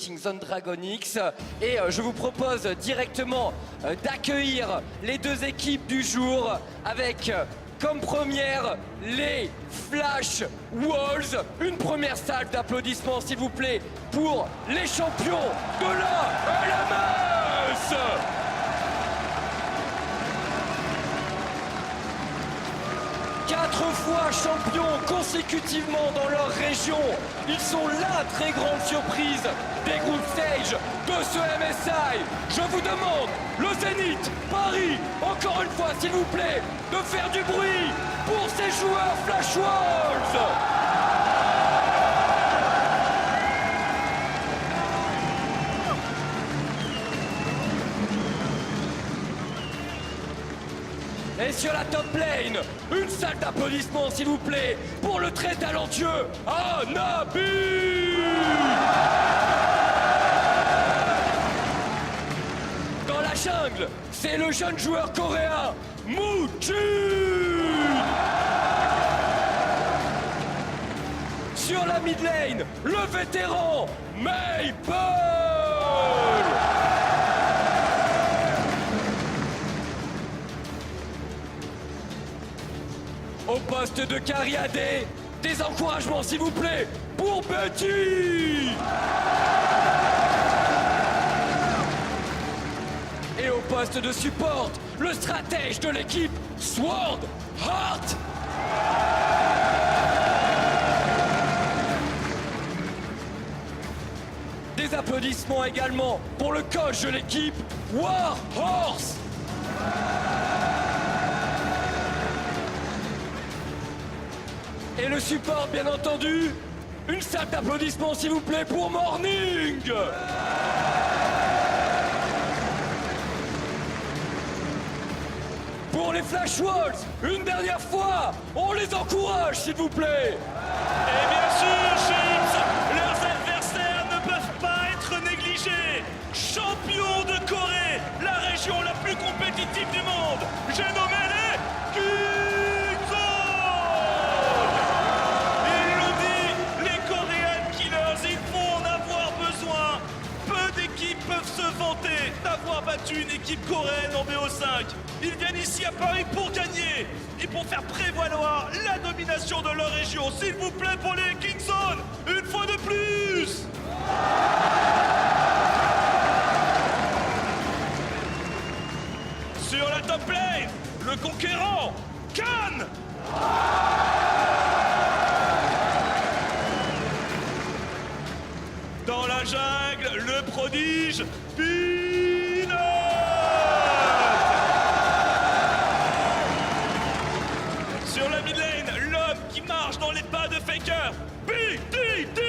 Coaching Zone Dragon X. Et je vous propose directement d'accueillir les deux équipes du jour avec comme première les Flash Walls. Une première salle d'applaudissements s'il vous plaît pour les champions de la LMS. Quatre fois champions consécutivement dans leur région. Ils sont la très grande surprise des group stage de ce MSI. Je vous demande, le Zénith, Paris, encore une fois s'il vous plaît, de faire du bruit pour ces joueurs Flash Wolves. Et sur la top lane, une salle d'applaudissements s'il vous plaît pour le très talentueux Anabi. Dans la jungle, c'est le jeune joueur coréen Muji. Sur la mid lane, le vétéran Maple. Au poste de Cariadé, des encouragements s'il vous plaît pour Betty. Et au poste de support, le stratège de l'équipe Sword Heart. Des applaudissements également pour le coach de l'équipe War Horse. Et le support, bien entendu, une salle d'applaudissements, s'il vous plaît, pour Morning. Pour les Flash Walls, une dernière fois, on les encourage, s'il vous plaît. Et bien sûr, Chips, leurs adversaires ne peuvent pas être négligés. Champions de Corée, la région la plus compétitive du monde, j'ai nommé les d'avoir battu une équipe coréenne en BO5. Ils viennent ici à Paris pour gagner et pour faire prévaloir la domination de leur région. S'il vous plaît pour les Kingzone, une fois de plus. Sur la top lane, le conquérant, Khan. Dans la jungle, le prodige, sur la mid lane, l'homme qui marche dans les pas de Faker, BDD.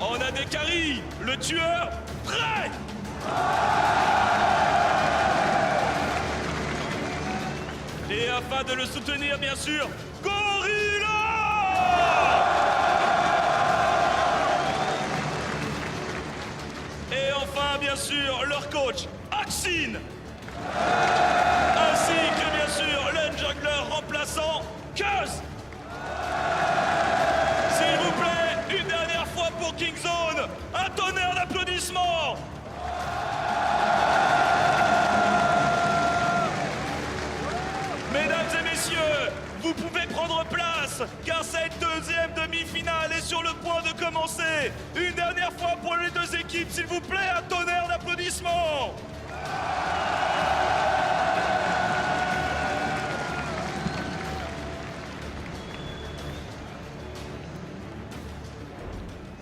On a des carries, le tueur, prêt. Et afin de le soutenir, bien sûr, Gorilla. Et enfin, bien sûr, leur coach, Axine. Ainsi que, bien sûr, le jungler remplaçant, Kuz. S'il vous plaît, une dernière fois pour Kingzone, un tonnerre d'applaudissements. Mesdames et messieurs, vous pouvez prendre place, car cette deuxième demi-finale est sur le point de commencer. Une dernière fois pour les deux équipes, s'il vous plaît, un tonnerre d'applaudissements.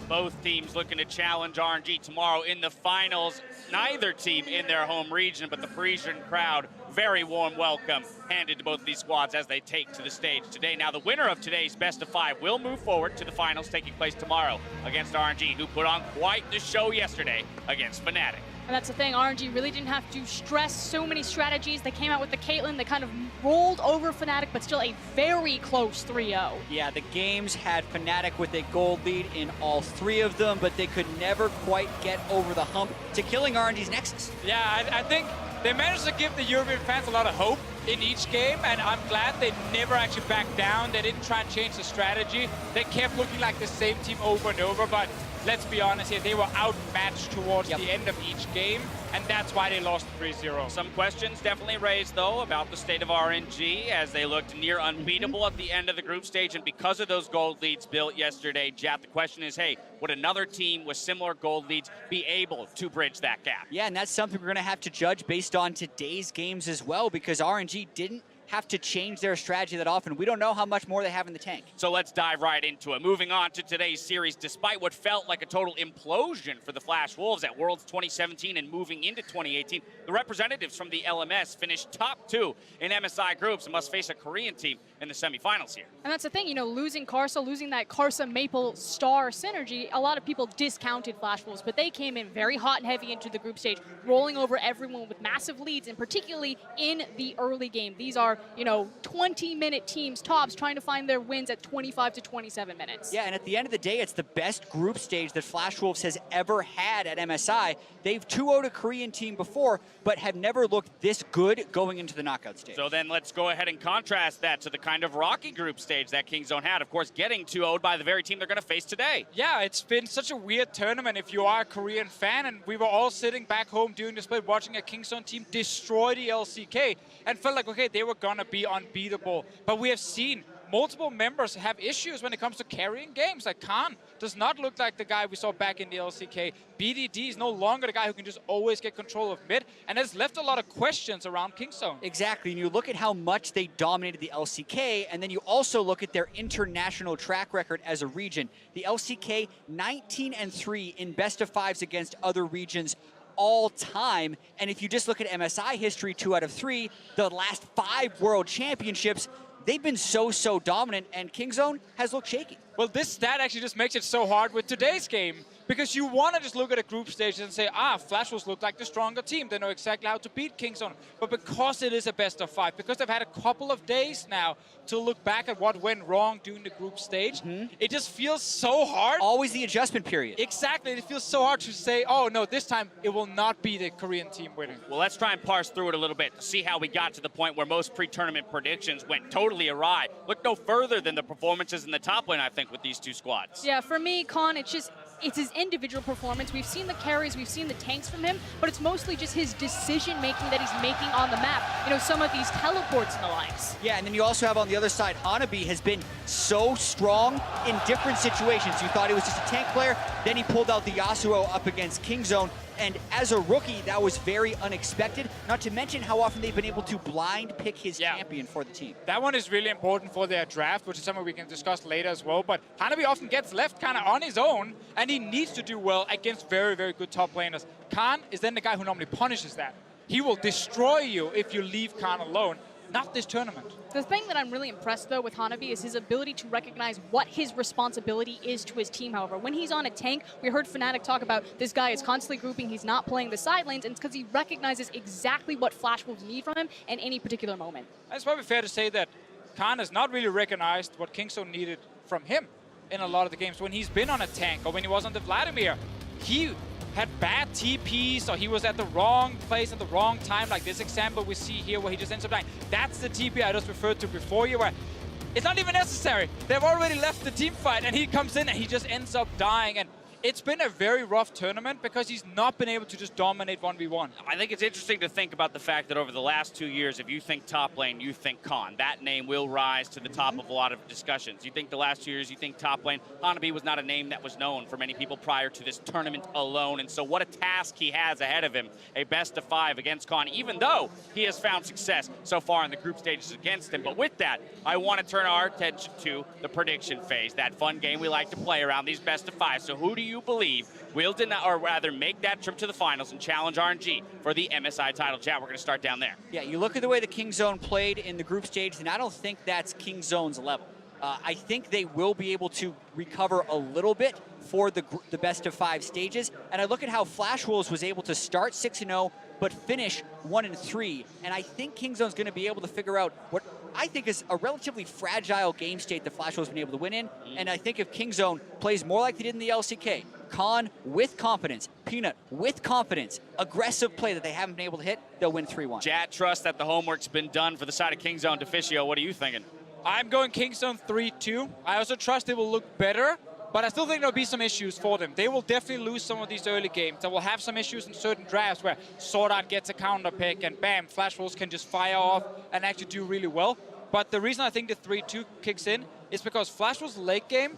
Both teams looking to challenge RNG tomorrow in the finals. Neither team in their home region, but the Parisian crowd, very warm welcome handed to both of these squads as they take to the stage today. Now, the winner of today's best of 5 will move forward to the finals taking place tomorrow against RNG, who put on quite the show yesterday against Fnatic. And that's the thing, RNG really didn't have to stress so many strategies. They came out with the Caitlyn, they kind of rolled over Fnatic, but still a very close 3-0. Yeah, the games had Fnatic with a gold lead in all 3 of them, but they could never quite get over the hump to killing RNG's Nexus. Yeah, I think They managed to give the European fans a lot of hope in each game, and I'm glad they never actually backed down. They didn't try and change the strategy. They kept looking like the same team over and over, but let's be honest here, they were outmatched towards the end of each game, and that's why they lost 3-0. Some questions definitely raised, though, about the state of RNG as they looked near unbeatable at the end of the group stage, and because of those gold leads built yesterday, Jap, the question is, hey, would another team with similar gold leads be able to bridge that gap? Yeah, and that's something we're going to have to judge based on today's games as well, because RNG didn't have to change their strategy that often. We don't know how much more they have in the tank. So let's dive right into it. Moving on to today's series, despite what felt like a total implosion for the Flash Wolves at Worlds 2017 and moving into 2018, the representatives from the LMS finished top 2 in MSI groups and must face a Korean team in the semifinals here. And that's the thing, you know, losing Karsa, losing that Karsa Maple Star synergy, a lot of people discounted Flash Wolves, but they came in very hot and heavy into the group stage, rolling over everyone with massive leads, and particularly in the early game. These are, you know, 20-minute teams tops trying to find their wins at 25 to 27 minutes. Yeah, and at the end of the day, it's the best group stage that Flash Wolves has ever had at MSI. They've 2-0'd a Korean team before, but have never looked this good going into the knockout stage. So then let's go ahead and contrast that to the kind of rocky group stage that Kingzone had. Of course, getting 2-0'd by the very team they're going to face today. Yeah, it's been such a weird tournament if you are a Korean fan, and we were all sitting back home during the split watching a Kingzone team destroy the LCK and felt like, okay, they were going to be unbeatable. But we have seen multiple members have issues when it comes to carrying games. Like Khan does not look like the guy we saw back in the LCK. BDD is no longer the guy who can just always get control of mid, and has left a lot of questions around Kingzone. Exactly, and you look at how much they dominated the LCK, and then you also look at their international track record as a region. The LCK 19-3 in best of 5s against other regions all time, and if you just look at MSI history, 2 out of 3, the last 5 world championships, they've been so dominant, and Kingzone has looked shaky. Well, this stat actually just makes it so hard with today's game, because you want to just look at a group stage and say, Flash Wolves look like the stronger team. They know exactly how to beat Kingzone. But because it is a best of 5, because they've had a couple of days now to look back at what went wrong during the group stage, it just feels so hard. Always the adjustment period. Exactly. It feels so hard to say, oh, no, this time it will not be the Korean team winning. Well, let's try and parse through it a little bit to see how we got to the point where most pre-tournament predictions went totally awry. Look no further than the performances in the top lane, I think, with these two squads. Yeah, for me, Khan, it's his individual performance. We've seen the carries, we've seen the tanks from him, but it's mostly just his decision-making that he's making on the map. You know, some of these teleports and the likes. Yeah, and then you also have on the other side, Hanabi has been so strong in different situations. You thought he was just a tank player, then he pulled out the Yasuo up against Kingzone, and as a rookie, that was very unexpected, not to mention how often they've been able to blind pick his champion for the team. That one is really important for their draft, which is something we can discuss later as well, but Hanabi often gets left kind of on his own, and he needs to do well against very good top laners. Khan is then the guy who normally punishes that. He will destroy you if you leave Khan alone. Not this tournament. The thing that I'm really impressed, though, with Hanabi is his ability to recognize what his responsibility is to his team, however. When he's on a tank, we heard Fnatic talk about this guy is constantly grouping, he's not playing the side lanes, and it's because he recognizes exactly what Flash Wolves need from him in any particular moment. It's probably fair to say that Khan has not really recognized what Kingzone needed from him in a lot of the games. When he's been on a tank, or when he was on the Vladimir, he had bad TPs, or he was at the wrong place at the wrong time, like this example we see here where he just ends up dying. That's the TP I just referred to before you, where it's not even necessary. They've already left the team fight, and he comes in and he just ends up dying. And it's been a very rough tournament because he's not been able to just dominate 1v1. I think it's interesting to think about the fact that over the last 2 years, if you think top lane, you think Khan. That name will rise to the top of a lot of discussions. You think the last 2 years, you think top lane. Hanabi was not a name that was known for many people prior to this tournament alone. And so what a task he has ahead of him, a best of 5 against Khan, even though he has found success so far in the group stages against him. But with that, I want to turn our attention to the prediction phase, that fun game we like to play around these best of 5. So who do you believe will deny, or rather make that trip to the finals and challenge RNG for the MSI title? Chat, we're going to start down there. Yeah, you look at the way the Kingzone played in the group stage, and I don't think that's Kingzone's level. I think they will be able to recover a little bit for the best of 5 stages. And I look at how Flash Wolves was able to start 6-0, but finish 1-3. And I think Kingzone's going to be able to figure out what I think is a relatively fragile game state that Flash Wolves been able to win in. And I think if Kingzone plays more like they did in the LCK, Khan with confidence, Peanut with confidence, aggressive play that they haven't been able to hit, they'll win 3-1. Jat, trust that the homework's been done for the side of Kingzone. Deficio, what are you thinking? I'm going Kingzone 3-2. I also trust they will look better, but I still think there'll be some issues for them. They will definitely lose some of these early games. They will have some issues in certain drafts where Sword Art gets a counter pick and bam, Flash Wolves can just fire off and actually do really well. But the reason I think the 3-2 kicks in is because Flash Wolves' late game,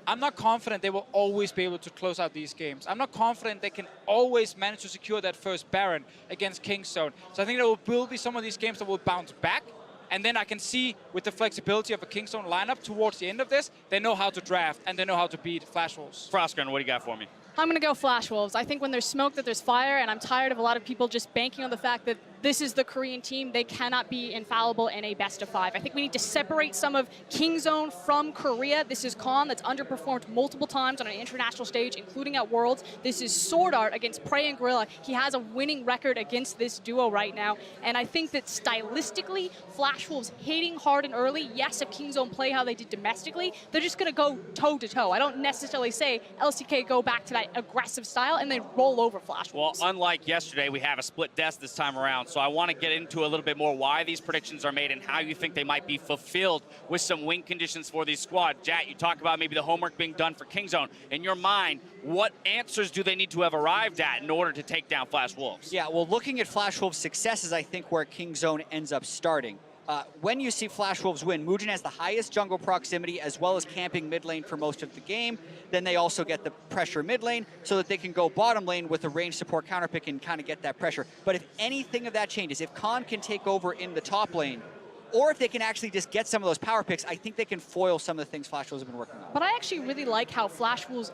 I'm not confident they will always be able to close out these games. I'm not confident they can always manage to secure that first Baron against Kingzone. So I think there will be some of these games that will bounce back. And then I can see with the flexibility of a Kingzone lineup towards the end of this, they know how to draft and they know how to beat Flash Wolves. Frostgun, what do you got for me? I'm going to go Flash Wolves. I think when there's smoke, that there's fire, and I'm tired of a lot of people just banking on the fact that this is the Korean team. They cannot be infallible in a best-of-5. I think we need to separate some of Kingzone from Korea. This is Khan that's underperformed multiple times on an international stage, including at Worlds. This is Sword Art against Prey and Gorilla. He has a winning record against this duo right now, and I think that stylistically, Flash Wolves hitting hard and early. Yes, if Kingzone play how they did domestically, they're just going to go toe-to-toe. I don't necessarily say LCK go back to that aggressive style and then roll over Flash Wolves. Well, unlike yesterday, we have a split desk this time around, so I want to get into a little bit more why these predictions are made and how you think they might be fulfilled with some win conditions for these squad. Jat, you talk about maybe the homework being done for Kingzone. In your mind, what answers do they need to have arrived at in order to take down Flash Wolves? Yeah, well, looking at Flash Wolves' successes, I think where Kingzone ends up starting. When you see Flash Wolves win, Mugen has the highest jungle proximity as well as camping mid lane for most of the game. Then they also get the pressure mid lane so that they can go bottom lane with a range support counter pick and kind of get that pressure. But if anything of that changes, if Khan can take over in the top lane, or if they can actually just get some of those power picks, I think they can foil some of the things Flash Wolves have been working on. But I actually really like how Flash Wolves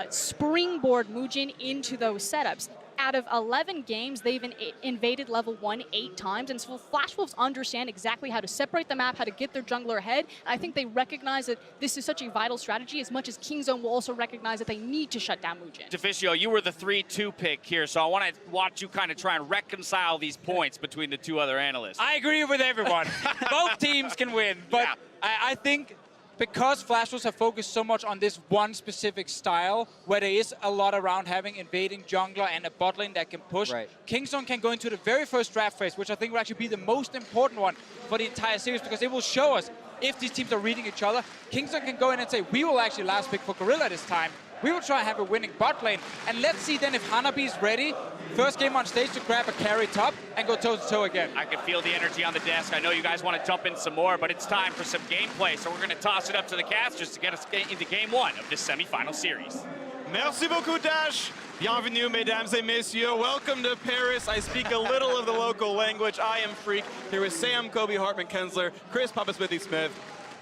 springboard Mugen into those setups. Out of 11 games, they've invaded level 1 8 times, and so Flash Wolves understand exactly how to separate the map, how to get their jungler ahead. And I think they recognize that this is such a vital strategy, as much as Kingzone will also recognize that they need to shut down Mugen. Deficio, you were the 3-2 pick here, so I want to watch you kind of try and reconcile these points between the two other analysts. I agree with everyone. Both teams can win, but Yeah. I think because Flash Wolves have focused so much on this one specific style, where there is a lot around having invading jungler and a bot lane that can push, Right. Kingzone can go into the very first draft phase, which I think will actually be the most important one for the entire series, because it will show us if these teams are reading each other. Kingzone can go in and say, we will actually last pick for Gorilla this time. We will try and have a winning bot lane. And let's see then if Hanabi is ready, first game on stage, to grab a carry top and go toe-to-toe again. I can feel the energy on the desk. I know you guys want to jump in some more, but it's time for some gameplay. So we're going to toss it up to the casters to get us into game 1 of this semi-final series. Merci beaucoup, Dash. Bienvenue, mesdames et messieurs. Welcome to Paris. I speak a little of the local language. I am Freak, here with Sam, Kobe, Hartman, Kensler, Chris, Papa Smithy Smith.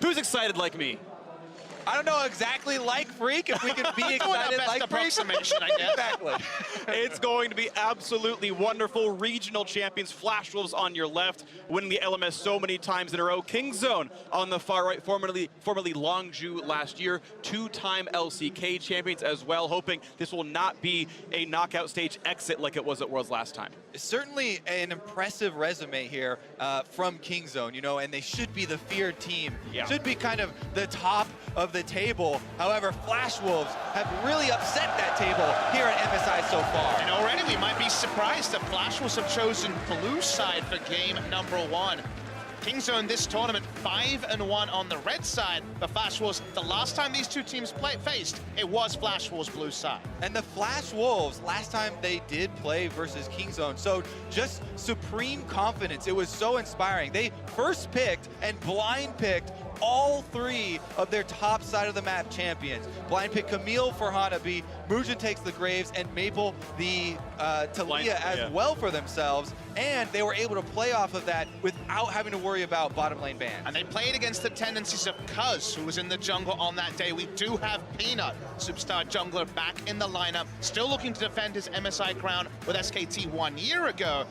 Who's excited like me? I don't know exactly like Freak, if we can be excited like Freak. Approximation, I guess. Exactly. It's going to be absolutely wonderful. Regional champions, Flash Wolves on your left, winning the LMS so many times in a row. Kingzone on the far right, formerly Longju last year. 2-time LCK champions as well, hoping this will not be a knockout stage exit like it was at Worlds last time. Certainly an impressive resume here from Kingzone, you know, and they should be the feared team. Yeah. Should be kind of the top of the table. However, Flash Wolves have really upset that table here at MSI so far. And already we might be surprised that Flash Wolves have chosen blue side for game number 1. Kingzone this tournament 5-1 on the red side, but Flash Wolves, the last time these two teams faced, it was Flash Wolves blue side. And the Flash Wolves, last time they did play versus Kingzone, so just supreme confidence. It was so inspiring. They first picked and blind picked all 3 of their top side of the map champions. Blind pick Camille for Hanabi, Mugen takes the Graves, and Maple the Talia as well for themselves. And they were able to play off of that without having to worry about bottom lane bans. And they played against the tendencies of Cuz, who was in the jungle on that day. We do have Peanut, superstar jungler, back in the lineup, still looking to defend his MSI crown with SKT 1 year ago.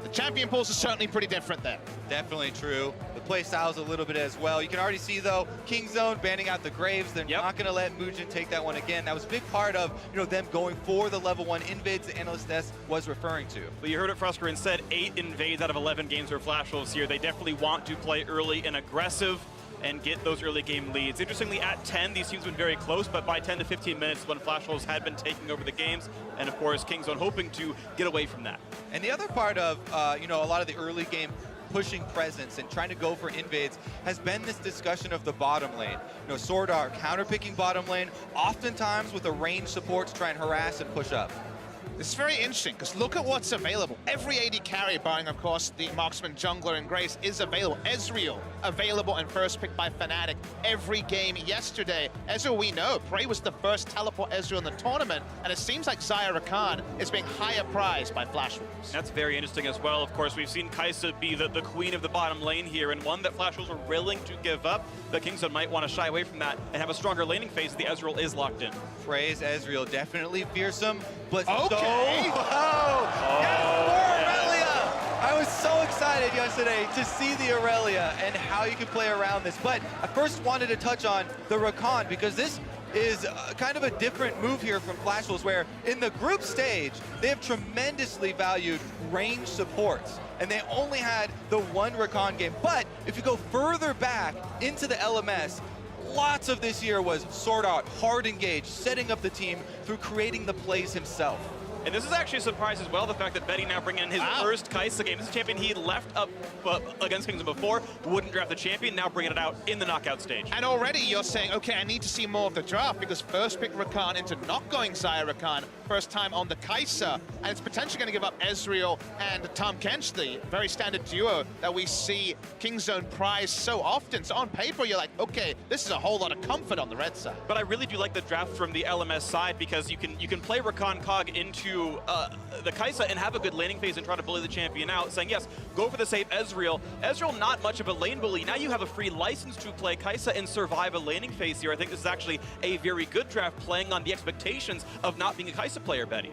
The champion pools are certainly pretty different there. Definitely true. The play style's a little bit as well. You can already see, though, Kingzone banning out the Graves. They're not going to let Mujin take that one again. That was a big part of, them going for the level 1 invades the Analyst S was referring to. Well, you heard it, Frusker said 8 invades out of 11 games for Flash Wolves here. They definitely want to play early and aggressive and get those early game leads. Interestingly, at 10, these teams have been very close, but by 10 to 15 minutes when Flash Wolves had been taking over the games, and of course, Kingzone hoping to get away from that. And the other part of, a lot of the early game pushing presence and trying to go for invades has been this discussion of the bottom lane. Sword Art counter-picking bottom lane, oftentimes with a range support to try and harass and push up. It's very interesting, because look at what's available. Every AD carry, barring, of course, the marksman, jungler, and Grace, is available. Ezreal, available and first pick by Fnatic every game yesterday. Ezreal, we know, Prey was the first teleport Ezreal in the tournament, and it seems like Xayah Rakan is being higher prized by Flash Wolves. That's very interesting as well. Of course, we've seen Kai'Sa be the queen of the bottom lane here, and one that Flash Wolves are willing to give up. The Kingzone might want to shy away from that and have a stronger laning phase. The Ezreal is locked in. Prey's Ezreal, definitely fearsome, but okay. Yes, more Aurelia! I was so excited yesterday to see the Aurelia and how you can play around this. But I first wanted to touch on the Rakan, because this is kind of a different move here from Flash Wolves, where in the group stage, they have tremendously valued range supports. And they only had the one Rakan game. But if you go further back into the LMS, lots of this year was Sword Art, hard engaged, setting up the team through creating the plays himself. And this is actually a surprise as well, the fact that Betty now bringing in his first Kai'Sa game. This is a champion he left up against Kingdom before, wouldn't draft the champion, now bringing it out in the knockout stage. And already you're saying, okay, I need to see more of the draft, because first pick Rakan into not going Xayah Rakan, first time on the Kai'Sa, and it's potentially going to give up Ezreal and Tahm Kench, the very standard duo that we see Kingzone prize so often. So on paper, you're like, okay, this is a whole lot of comfort on the red side. But I really do like the draft from the LMS side, because you can play Rakan Cog into the Kai'Sa and have a good laning phase and try to bully the champion out, saying, yes, go for the safe Ezreal. Ezreal, not much of a lane bully. Now you have a free license to play Kai'Sa and survive a laning phase here. I think this is actually a very good draft, playing on the expectations of not being a Kai'Sa player, Betty.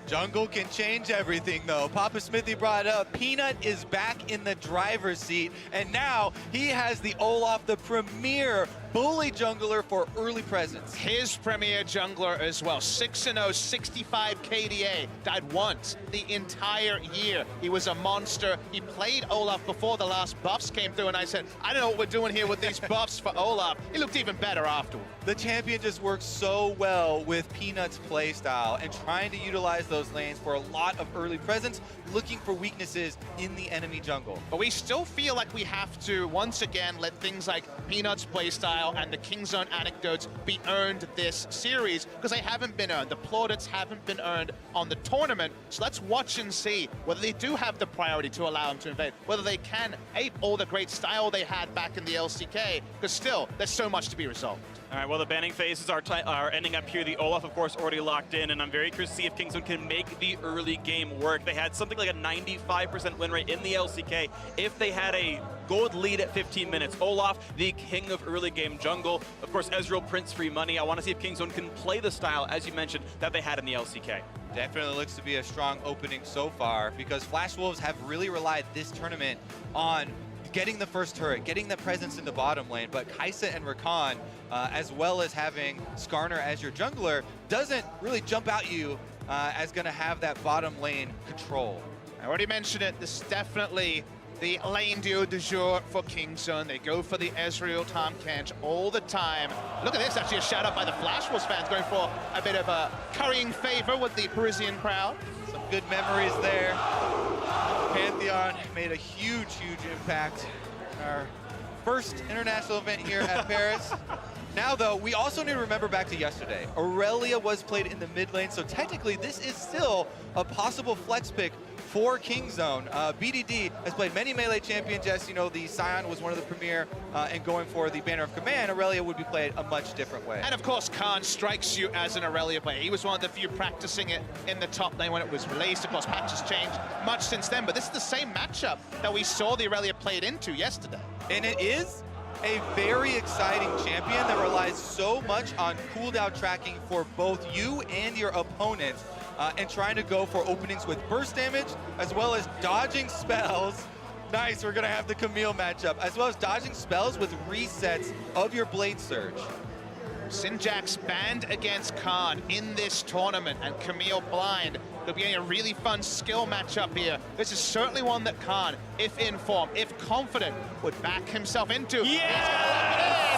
Jungle can change everything, though. Papa Smithy brought up, Peanut is back in the driver's seat, and now he has the Olaf, the premier bully jungler for early presence. His premier jungler as well. 6-0, 65 KDA. Died once the entire year. He was a monster. He played Olaf before the last buffs came through, and I said, I don't know what we're doing here with these buffs for Olaf. He looked even better afterward. The champion just works so well with Peanut's playstyle and trying to utilize those lanes for a lot of early presence, looking for weaknesses in the enemy jungle. But we still feel like we have to, once again, let things like Peanut's playstyle and the Kingzone anecdotes be earned this series, because they haven't been earned. The plaudits haven't been earned on the tournament. So let's watch and see whether they do have the priority to allow them to invade, whether they can ape all the great style they had back in the LCK, because still, there's so much to be resolved. All right, well, the banning phases are ending up here. The Olaf, of course, already locked in, and I'm very curious to see if Kingzone can make the early game work. They had something like a 95% win rate in the LCK. If they had a gold lead at 15 minutes, Olaf, the king of early game jungle. Of course, Ezreal prints free money. I want to see if Kingzone can play the style, as you mentioned, that they had in the LCK. Definitely looks to be a strong opening so far, because Flash Wolves have really relied this tournament on getting the first turret, getting the presence in the bottom lane, but Kai'Sa and Rakan, as well as having Skarner as your jungler, doesn't really jump out you as going to have that bottom lane control. I already mentioned it, this is definitely the lane duo du jour for Kingzone. They go for the Ezreal Tahm Kench all the time. Look at this, actually a shout out by the Flash Wolves fans, going for a bit of a currying favor with the Parisian crowd. Some good memories there. Pantheon made a huge, huge impact. Our first international event here at Paris. Now, though, we also need to remember back to yesterday. Aurelia was played in the mid lane, so technically this is still a possible flex pick for Kingzone. BDD has played many melee champions. Yes, you know, the Scion was one of the premier, and going for the Banner of Command, Aurelia would be played a much different way. And of course, Khan strikes you as an Aurelia player. He was one of the few practicing it in the top lane when it was released. Of course, patches changed much since then, but this is the same matchup that we saw the Aurelia played into yesterday. And it is a very exciting champion that relies so much on cooldown tracking for both you and your opponent. and trying to go for openings with burst damage, as well as dodging spells. Nice, we're gonna have the Camille matchup, as well as dodging spells with resets of your Blade Surge. Sinjax banned against Khan in this tournament, and Camille blind. They'll be getting a really fun skill matchup here. This is certainly one that Khan, if in form, if confident, would back himself into. Yes!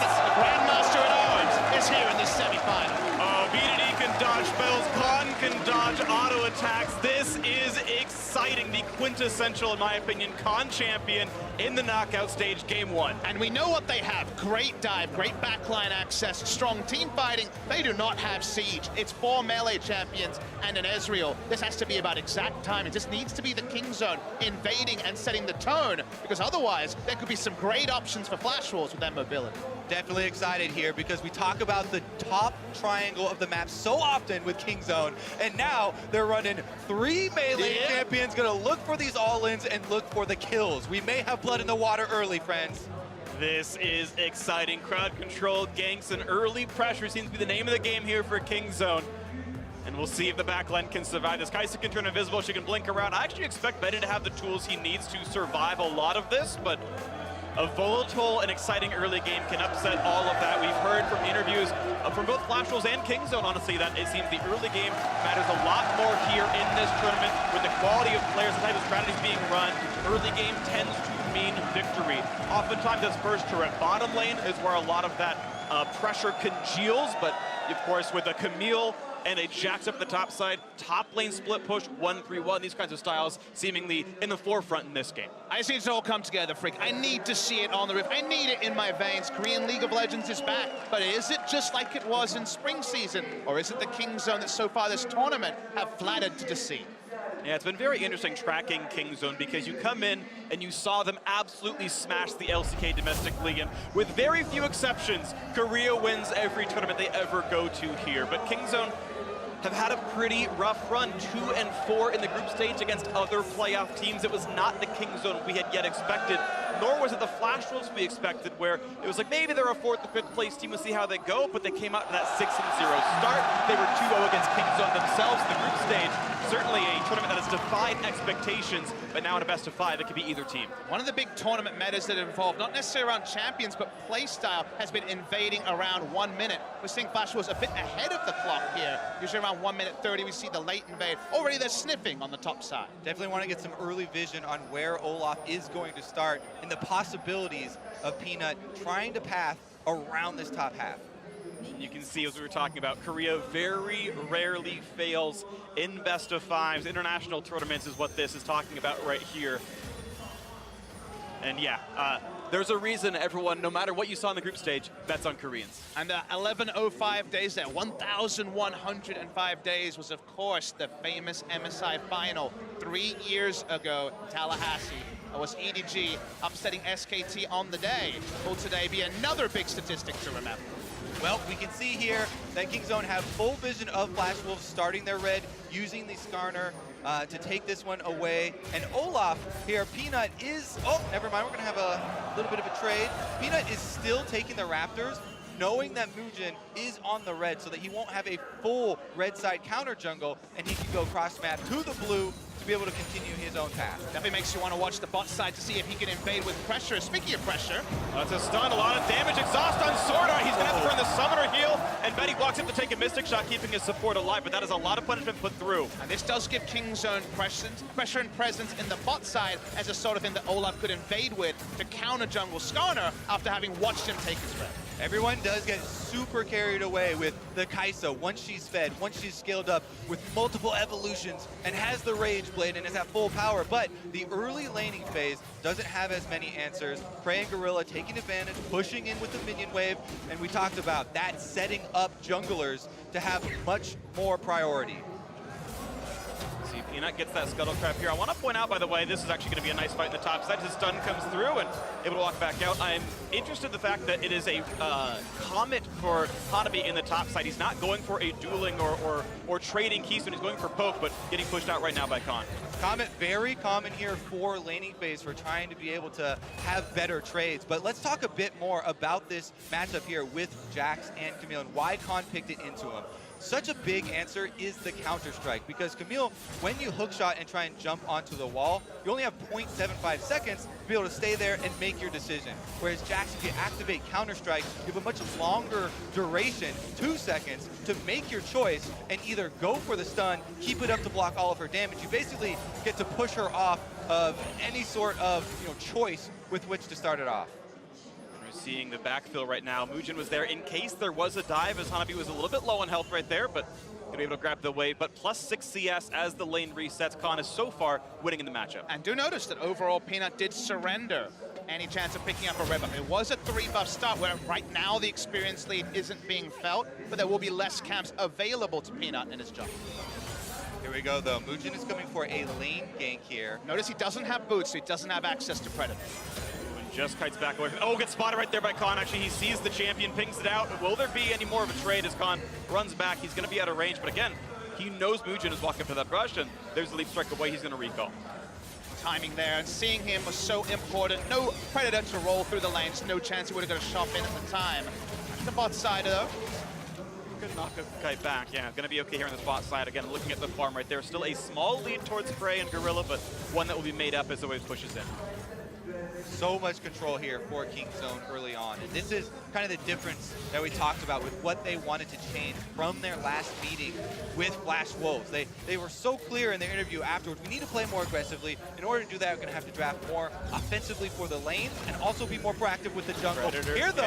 The Grandmaster at Arms is here in this semifinal. Oh, BDD can dodge spells, Khan can dodge auto attacks. This is exciting. The quintessential, in my opinion, Khan champion in the knockout stage, game 1. And we know what they have. Great dive, great backline access, strong team fighting. They do not have Siege. It's 4 melee champions and an Ezreal. This has to be about exact time. It just needs to be the King Zone invading and setting the tone, because otherwise there could be some great options for Flash Wolves with their mobility. Definitely excited here because we talk about the top triangle of the map so often with King Zone, and now they're running 3 melee champions, gonna look for these all-ins and look for the kills. We may have blood in the water early, friends. This is exciting. Crowd control, ganks, and early pressure seems to be the name of the game here for King Zone. And we'll see if the backline can survive this. Kai'Sa can turn invisible, she can blink around. I actually expect Betty to have the tools he needs to survive a lot of this, but a volatile and exciting early game can upset all of that. We've heard from interviews from both Flash Wolves and King Zone, honestly, that it seems the early game matters a lot more here in this tournament with the quality of players, the type of strategies being run. Early game tends to mean victory. Oftentimes it's first turret. Bottom lane is where a lot of that pressure congeals, but of course with a Camille and a Jax up the top side, top lane split push, 1-3-1, these kinds of styles seemingly in the forefront in this game. I just need it to all come together, Freak. I need to see it on the roof. I need it in my veins. Korean League of Legends is back, but is it just like it was in spring season? Or is it the King Zone that so far this tournament have flattered to deceive? Yeah, it's been very interesting tracking King Zone because you come in and you saw them absolutely smash the LCK Domestic League, and with very few exceptions, Korea wins every tournament they ever go to here. But King Zone have had a pretty rough run, 2-4 in the group stage against other playoff teams. It was not the King Zone we had yet expected, nor was it the Flash Wolves we expected, where it was like maybe they're a 4th or 5th place team, we'll see how they go, but they came out to that 6-0 start. They were 2-0 against King Zone themselves in the group stage. Certainly a tournament that has defied expectations, but now in a best of 5, it could be either team. One of the big tournament metas that involve not necessarily around champions, but play style has been invading around 1 minute. We're seeing Flash Wolves a bit ahead of the clock here. Usually around 1 minute 30, we see the late invade. Already they're sniffing on the top side. Definitely want to get some early vision on where Olaf is going to start and the possibilities of Peanut trying to path around this top half. You can see, as we were talking about, Korea very rarely fails in best of 5s. International tournaments is what this is talking about right here. And yeah, there's a reason everyone, no matter what you saw in the group stage, bets on Koreans. And 1105 days there, 1,105 days was, of course, the famous MSI final 3 years ago, Tallahassee. It was EDG upsetting SKT on the day. Will today be another big statistic to remember? Well, we can see here that King Zone have full vision of Flash Wolves starting their red, using the Skarner to take this one away. And Olaf here, Peanut is, oh, never mind, we're gonna have a little bit of a trade. Peanut is still taking the Raptors, knowing that Mugen is on the red so that he won't have a full red side counter jungle, and he can go cross map to the blue to be able to continue his own path. Definitely makes you want to watch the bot side to see if he can invade with pressure. Speaking of pressure, That's a stun, a lot of damage. Exhaust on Sword Art. He's going to have to turn the Summoner heal, and Betty walks up to take a Mystic Shot, keeping his support alive, but that is a lot of punishment put through. and this does give King Zone pressure and presence in the bot side as a sort of thing that Olaf could invade with to counter jungle Skarner after having watched him take his red. Everyone does get super carried away with the Kai'Sa once she's fed, once she's scaled up with multiple evolutions and has the Rage Blade and is at full power. But the early laning phase doesn't have as many answers. Prey and Gorilla taking advantage, pushing in with the minion wave, and we talked about that setting up junglers to have much more priority. See, Peanut gets that Scuttle Crab here. I want to point out, by the way, this is actually going to be a nice fight in the top side. His stun comes through and able to walk back out. I'm interested in the fact that it is a Comet for Hanabi in the top side. He's not going for a dueling or trading Keystone. He's going for poke, but getting pushed out right now by Khan. Comment very common here for laning phase for trying to be able to have better trades. But let's talk a bit more about this matchup here with Jax and Camille and why Khan picked it into him. Such a big answer is the counter-strike, because Camille, when you hookshot and try and jump onto the wall, you only have 0.75 seconds to be able to stay there and make your decision. Whereas Jax, if you activate counter-strike, you have a much longer duration, 2 seconds, to make your choice and either go for the stun, keep it up to block all of her damage. You basically get to push her off of any sort of choice with which to start it off. We're seeing the backfill right now. Mugen was there in case there was a dive, as Hanabi was a little bit low on health right there, but going to be able to grab the wave. But plus 6 CS as the lane resets. Khan is so far winning in the matchup. And do notice that overall Peanut did surrender any chance of picking up a red buff. It was a 3-buff start where right now the experience lead isn't being felt, but there will be less camps available to Peanut in his jump. Here we go, though. Mugen is coming for a lane gank here. Notice he doesn't have boots, so he doesn't have access to Predator. Just kites back away. Oh, gets spotted right there by Khan. Actually, he sees the champion, pings it out. Will there be any more of a trade as Khan runs back? He's going to be out of range, but again, he knows Mugen is walking for that brush, and there's the leap strike away. He's going to recall. Timing there, and seeing him was so important. No Predator to roll through the lanes. No chance he would have got a shot in at the time. The bot side, though. Good knock a kite back. Yeah, going to be okay here on the spot side. Again, looking at the farm right there. Still a small lead towards Frey and Gorilla, but one that will be made up as the wave pushes in. So much control here for Kingzone early on. And this is kind of the difference that we talked about with what they wanted to change from their last meeting with Flash Wolves. They were so clear in their interview afterwards, we need to play more aggressively. In order to do that, we're going to have to draft more offensively for the lanes and also be more proactive with the jungle. Predator here, though,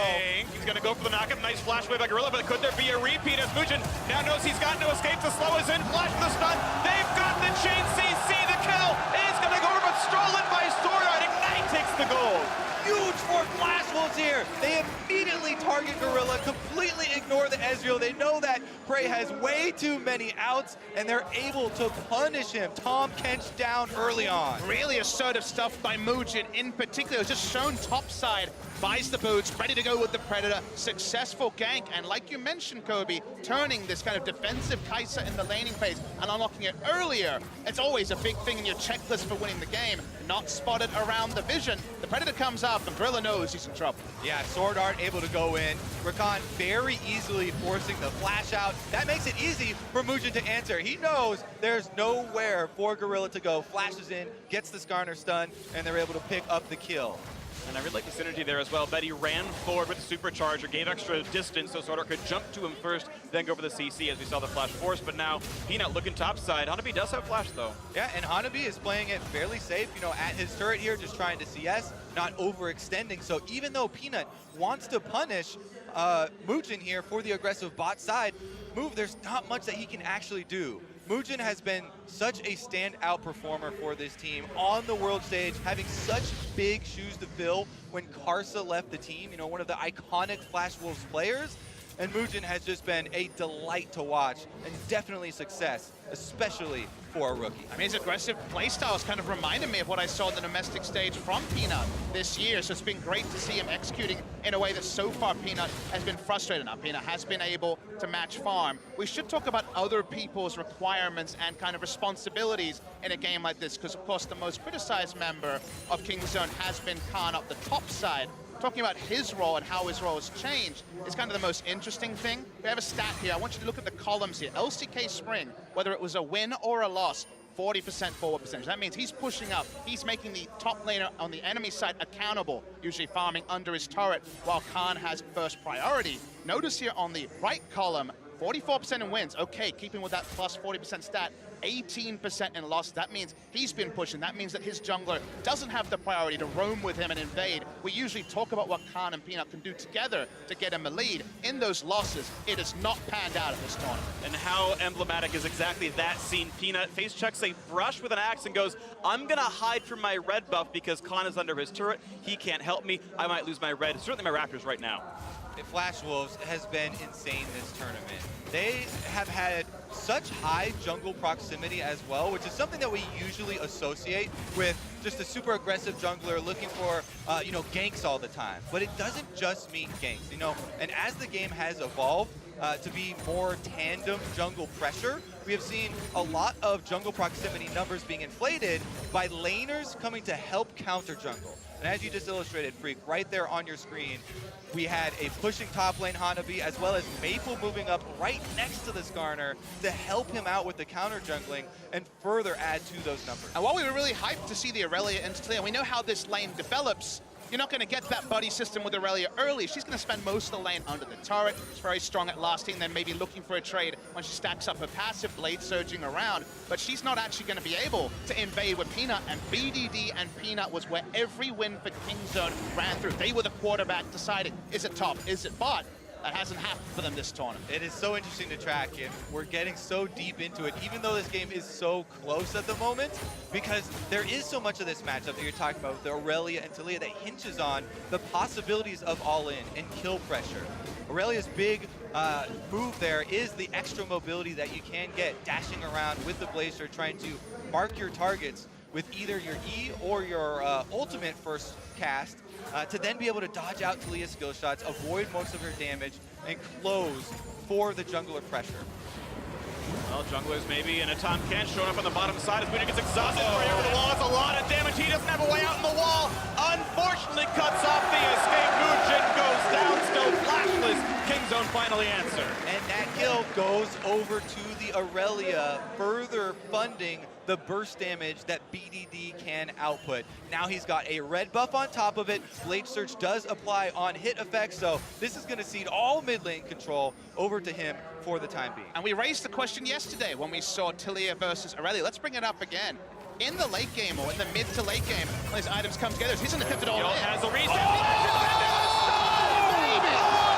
he's going to go for the knockup. Nice flash wave by Gorilla, but could there be a repeat as Mugen now knows he's got no escape. The slow is in, flash for the stun. They've got the chain CC, the kill. It's going to go over, but stolen by Storyard. Ignite takes the goal. Huge for Flash Wolves here. They immediately target Gorilla, completely ignore the Ezreal. They know that Prey has way too many outs, and they're able to punish him. Tom Kench down early on. Really assertive stuff by Mugen in particular. It was just shown topside, buys the boots, ready to go with the Predator. Successful gank, and like you mentioned, Kobe, turning this kind of defensive Kai'Sa in the laning phase and unlocking it earlier. It's always a big thing in your checklist for winning the game. Not spotted around the vision. The Predator comes up, and Gorilla knows he's in trouble. Yeah, Sword Art able to go in. Rakan very easily forcing the flash out. That makes it easy for Mugen to answer. He knows there's nowhere for Gorilla to go. Flashes in, gets the Skarner stun, and they're able to pick up the kill. And I really like the synergy there as well. Betty ran forward with the supercharger, gave extra distance so Sword Art could jump to him first, then go for the CC as we saw the flash force. But now Peanut looking topside. Hanabi does have flash though. Yeah, and Hanabi is playing it fairly safe, at his turret here, just trying to CS, not overextending. So even though Peanut wants to punish Mugen here for the aggressive bot side move, there's not much that he can actually do. Mugen has been such a standout performer for this team on the world stage, having such big shoes to fill when Karsa left the team, one of the iconic Flash Wolves players. And Mugen has just been a delight to watch and definitely success, especially for a rookie. I mean, his aggressive playstyles kind of reminded me of what I saw on the domestic stage from Peanut this year. So it's been great to see him executing in a way that so far Peanut has been frustrated. Now, Peanut has been able to match farm. We should talk about other people's requirements and kind of responsibilities in a game like this, because of course the most criticized member of Kingzone has been Khan up the top side. Talking about his role and how his role has changed is kind of the most interesting thing. We have a stat here. I want you to look at the columns here. LCK Spring, whether it was a win or a loss, 40% forward percentage. That means he's pushing up. He's making the top laner on the enemy side accountable, usually farming under his turret, while Khan has first priority. Notice here on the right column, 44% in wins. Okay, keeping with that plus 40% stat. 18% in loss. That means he's been pushing. That means that his jungler doesn't have the priority to roam with him and invade. We usually talk about what Khan and Peanut can do together to get him a lead. In those losses, it has not panned out at this tournament. And how emblematic is exactly that scene? Peanut face checks a brush with an axe and goes, I'm gonna hide from my red buff because Khan is under his turret. He can't help me. I might lose my red, certainly my Raptors right now. Flash Wolves has been insane this tournament. They have had such high jungle proximity as well, which is something that we usually associate with just a super aggressive jungler looking for, ganks all the time. But it doesn't just mean ganks, and as the game has evolved to be more tandem jungle pressure, we have seen a lot of jungle proximity numbers being inflated by laners coming to help counter jungle. And as you just illustrated, Freak, right there on your screen, we had a pushing top lane Hanabi, as well as Maple moving up right next to the Skarner to help him out with the counter jungling and further add to those numbers. And while we were really hyped to see the Aurelia into Talia, we know how this lane develops. You're not going to get that buddy system with Aurelia early. She's going to spend most of the lane under the turret. She's very strong at lasting, then maybe looking for a trade when she stacks up her passive blade surging around. But she's not actually going to be able to invade with Peanut, and BDD and Peanut was where every win for Kingzone ran through. They were the quarterback deciding, is it top, is it bot? That hasn't happened for them this tournament. It is so interesting to track, and we're getting so deep into it, even though this game is so close at the moment, because there is so much of this matchup that you're talking about with the Aurelia and Talia that hinges on the possibilities of all-in and kill pressure. Aurelia's big move there is the extra mobility that you can get dashing around with the Blazer, trying to mark your targets with either your E or your ultimate first cast, to then be able to dodge out Talia's skill shots, avoid most of her damage, and close for the jungler pressure. Well, junglers maybe in a time can't showing up on the bottom side as Moody gets exhausted. Right over the wall. It's a lot of damage. He doesn't have a way out in the wall. Unfortunately, cuts off the escape. Mujin goes down, still flashless. Kingzone finally answer. And that kill goes over to the Aurelia, further funding the burst damage that BDD can output. Now he's got a red buff on top of it. Blade Search does apply on hit effects, so this is going to cede all mid lane control over to him for the time being. And we raised the question yesterday when we saw Talia versus Aurelia. Let's bring it up again. In the late game, or in the mid to late game, when these items come together, he's going to pivot all in. Has a reset. Oh,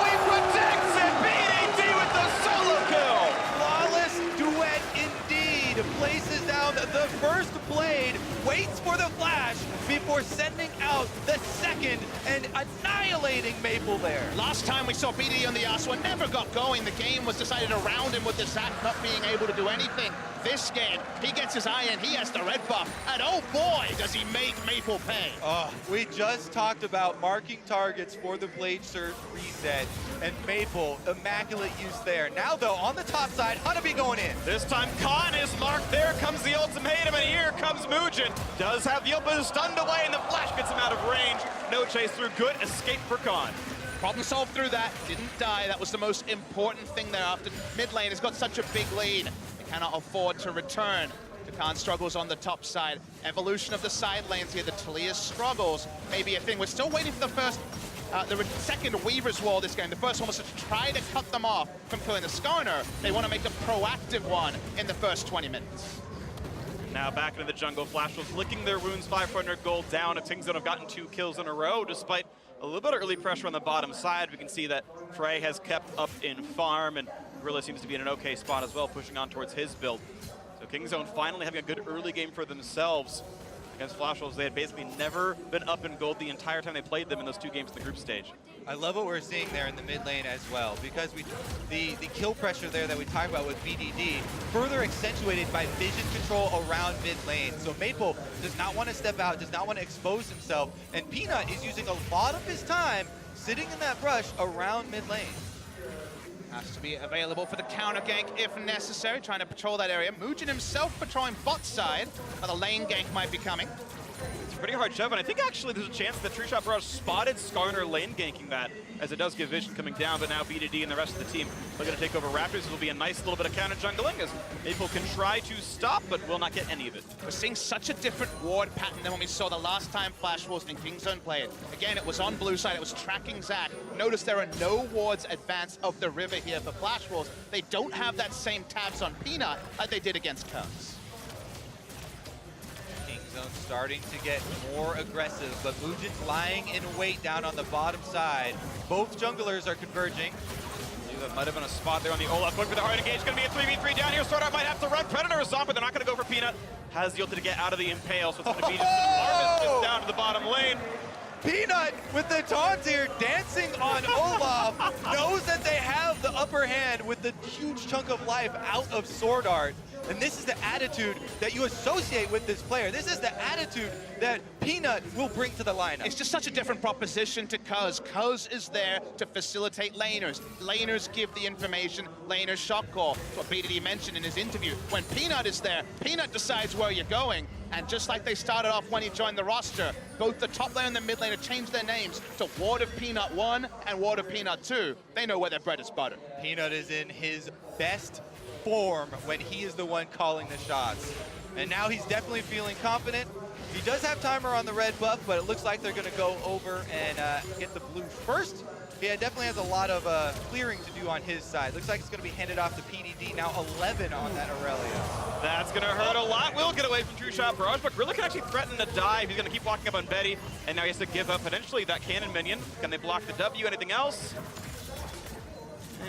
he protects it. BDD with the solo kill. Flawless duet indeed. Places down the first blade, waits for the flash before sending out the second and annihilating Maple there. Last time we saw BDD on the Yasuo never got going. The game was decided around him with the Zac not being able to do anything. This game, he gets his eye in, he has the red buff, and oh boy, does he make Maple pay. We just talked about marking targets for the Blade Surge reset, and Maple, immaculate use there. Now though, on the top side, Hanabi going in. This time Khan is marked. There comes the ultimatum, and here comes Mujin. Does have the open stunned away, and the flash gets him out of range. No chase through. Good escape for Khan. Problem solved through that, didn't die. That was the most important thing there after mid lane has got such a big lead. They cannot afford to return. The Khan struggles on the top side. Evolution of the side lanes here, the Talia struggles may be a thing. We're still waiting for the first, the second Weaver's Wall this game. The first one was to try to cut them off from killing the Skarner. They want to make a proactive one in the first 20 minutes. Now back into the jungle. Flash was licking their wounds, 500 gold down. Kingzone have gotten 2 kills in a row, despite a little bit of early pressure on the bottom side. We can see that Frey has kept up in farm, and Gorilla seems to be in an okay spot as well, pushing on towards his build. So Kingzone finally having a good early game for themselves against Flash Wolves. They had basically never been up in gold the entire time they played them in those 2 games in the group stage. I love what we're seeing there in the mid lane as well, because the kill pressure there that we talked about with BDD, further accentuated by vision control around mid lane. So Maple does not want to step out, does not want to expose himself, and Peanut is using a lot of his time sitting in that brush around mid lane. Has to be available for the counter gank if necessary, trying to patrol that area. Mujin himself patrolling bot side, but the lane gank might be coming. It's a pretty hard shove, and I think actually there's a chance that Tree Shot Barrage spotted Skarner lane ganking that, as it does give vision coming down, but now BDD and the rest of the team are going to take over Raptors. It'll be a nice little bit of counter jungling as Maple can try to stop, but will not get any of it. We're seeing such a different ward pattern than when we saw the last time Flash Wolves and Kingzone played. Again, it was on blue side, it was tracking Zac. Notice there are no wards advance of the river here for Flash Wolves. They don't have that same tabs on Peanut like they did against Curse. Starting to get more aggressive, but Mujin's lying in wait down on the bottom side. Both junglers are converging. That might have been a spot there on the Olaf. Going for the hard engage. Going to be a 3v3 down here. Sword Art might have to run. Predator is on, but they're not going to go for Peanut. Has the ult to get out of the impale, so it's going to be just an harvest down to the bottom lane. Peanut with the taunt here, dancing on Olaf, knows that they have the upper hand with the huge chunk of life out of Sword Art. And this is the attitude that you associate with this player. This is the attitude that Peanut will bring to the lineup. It's just such a different proposition to Cuz. Cuz is there to facilitate laners. Laners give the information, laners shot call. That's what BDD mentioned in his interview. When Peanut is there, Peanut decides where you're going. And just like they started off when he joined the roster, both the top lane and the mid lane have changed their names to Ward of Peanut 1 and Ward of Peanut 2. They know where their bread is buttered. Peanut is in his best form when he is the one calling the shots. And now he's definitely feeling confident. He does have timer on the red buff, but it looks like they're going to go over and get the blue first. He definitely has a lot of clearing to do on his side. Looks like it's going to be handed off to PDD. Now 11 on that Aurelia. That's going to hurt a lot. Will get away from True Shot Barrage, but Gorilla can actually threaten to dive. He's going to keep walking up on Betty, and now he has to give up potentially that cannon minion. Can they block the W? Anything else?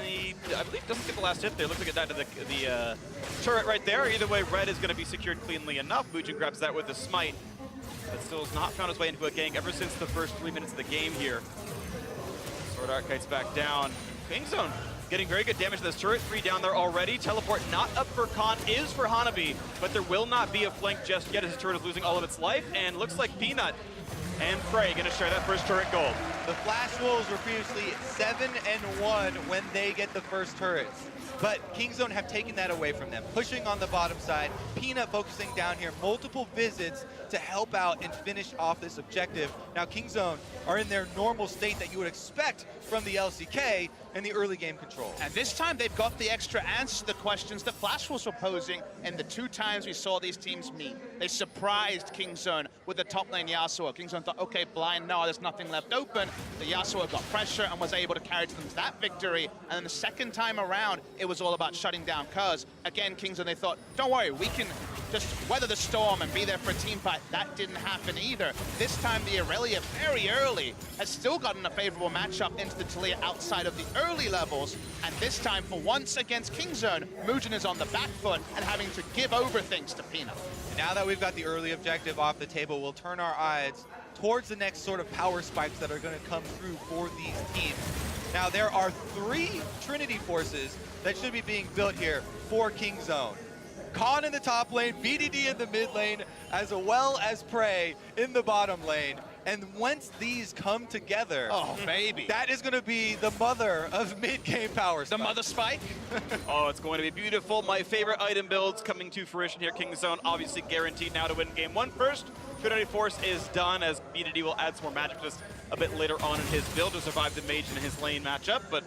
He, I believe, doesn't get the last hit there. Looks like it died to the turret right there. Either way, red is going to be secured cleanly enough. Mujin grabs that with the smite, but still has not found his way into a gank ever since the first 3 minutes of the game here. Sword Art kites back down. Kingzone getting very good damage to this turret. 3 down there already. Teleport not up for Khan, is for Hanabi, but there will not be a flank just yet as his turret is losing all of its life, and looks like Peanut and Frey gonna share that first turret gold. The Flash Wolves were previously 7-1 when they get the first turrets. But Kingzone have taken that away from them, pushing on the bottom side. Peanut focusing down here, multiple visits to help out and finish off this objective. Now Kingzone are in their normal state that you would expect from the LCK in the early game control. And this time they've got the extra answers to the questions that Flash was posing in the 2 times we saw these teams meet. They surprised Kingzone with the top lane Yasuo. Kingzone thought, okay, blind, no, there's nothing left open. The Yasuo got pressure and was able to carry them to that victory. And then the second time around, it was all about shutting down Cuz. Again, Kingzone, they thought, don't worry, we can just weather the storm and be there for a team fight. That didn't happen either. This time the Aurelia very early has still gotten a favorable matchup into the Talia outside of the early levels. And this time, for once against Kingzone, Mujin is on the back foot and having to give over things to Peanut. And now that we've got the early objective off the table, we'll turn our eyes towards the next sort of power spikes that are going to come through for these teams. Now there are 3 Trinity forces that should be being built here for Kingzone. Khan in the top lane, BDD in the mid lane, as well as Prey in the bottom lane. And once these come together, oh baby, that is going to be the mother of mid-game power spike. The mother spike? Oh, it's going to be beautiful. My favorite item builds coming to fruition here. Kingzone obviously guaranteed now to win game 1 first. Trinity Force is done as BDD will add some more magic just a bit later on in his build to survive the mage in his lane matchup. But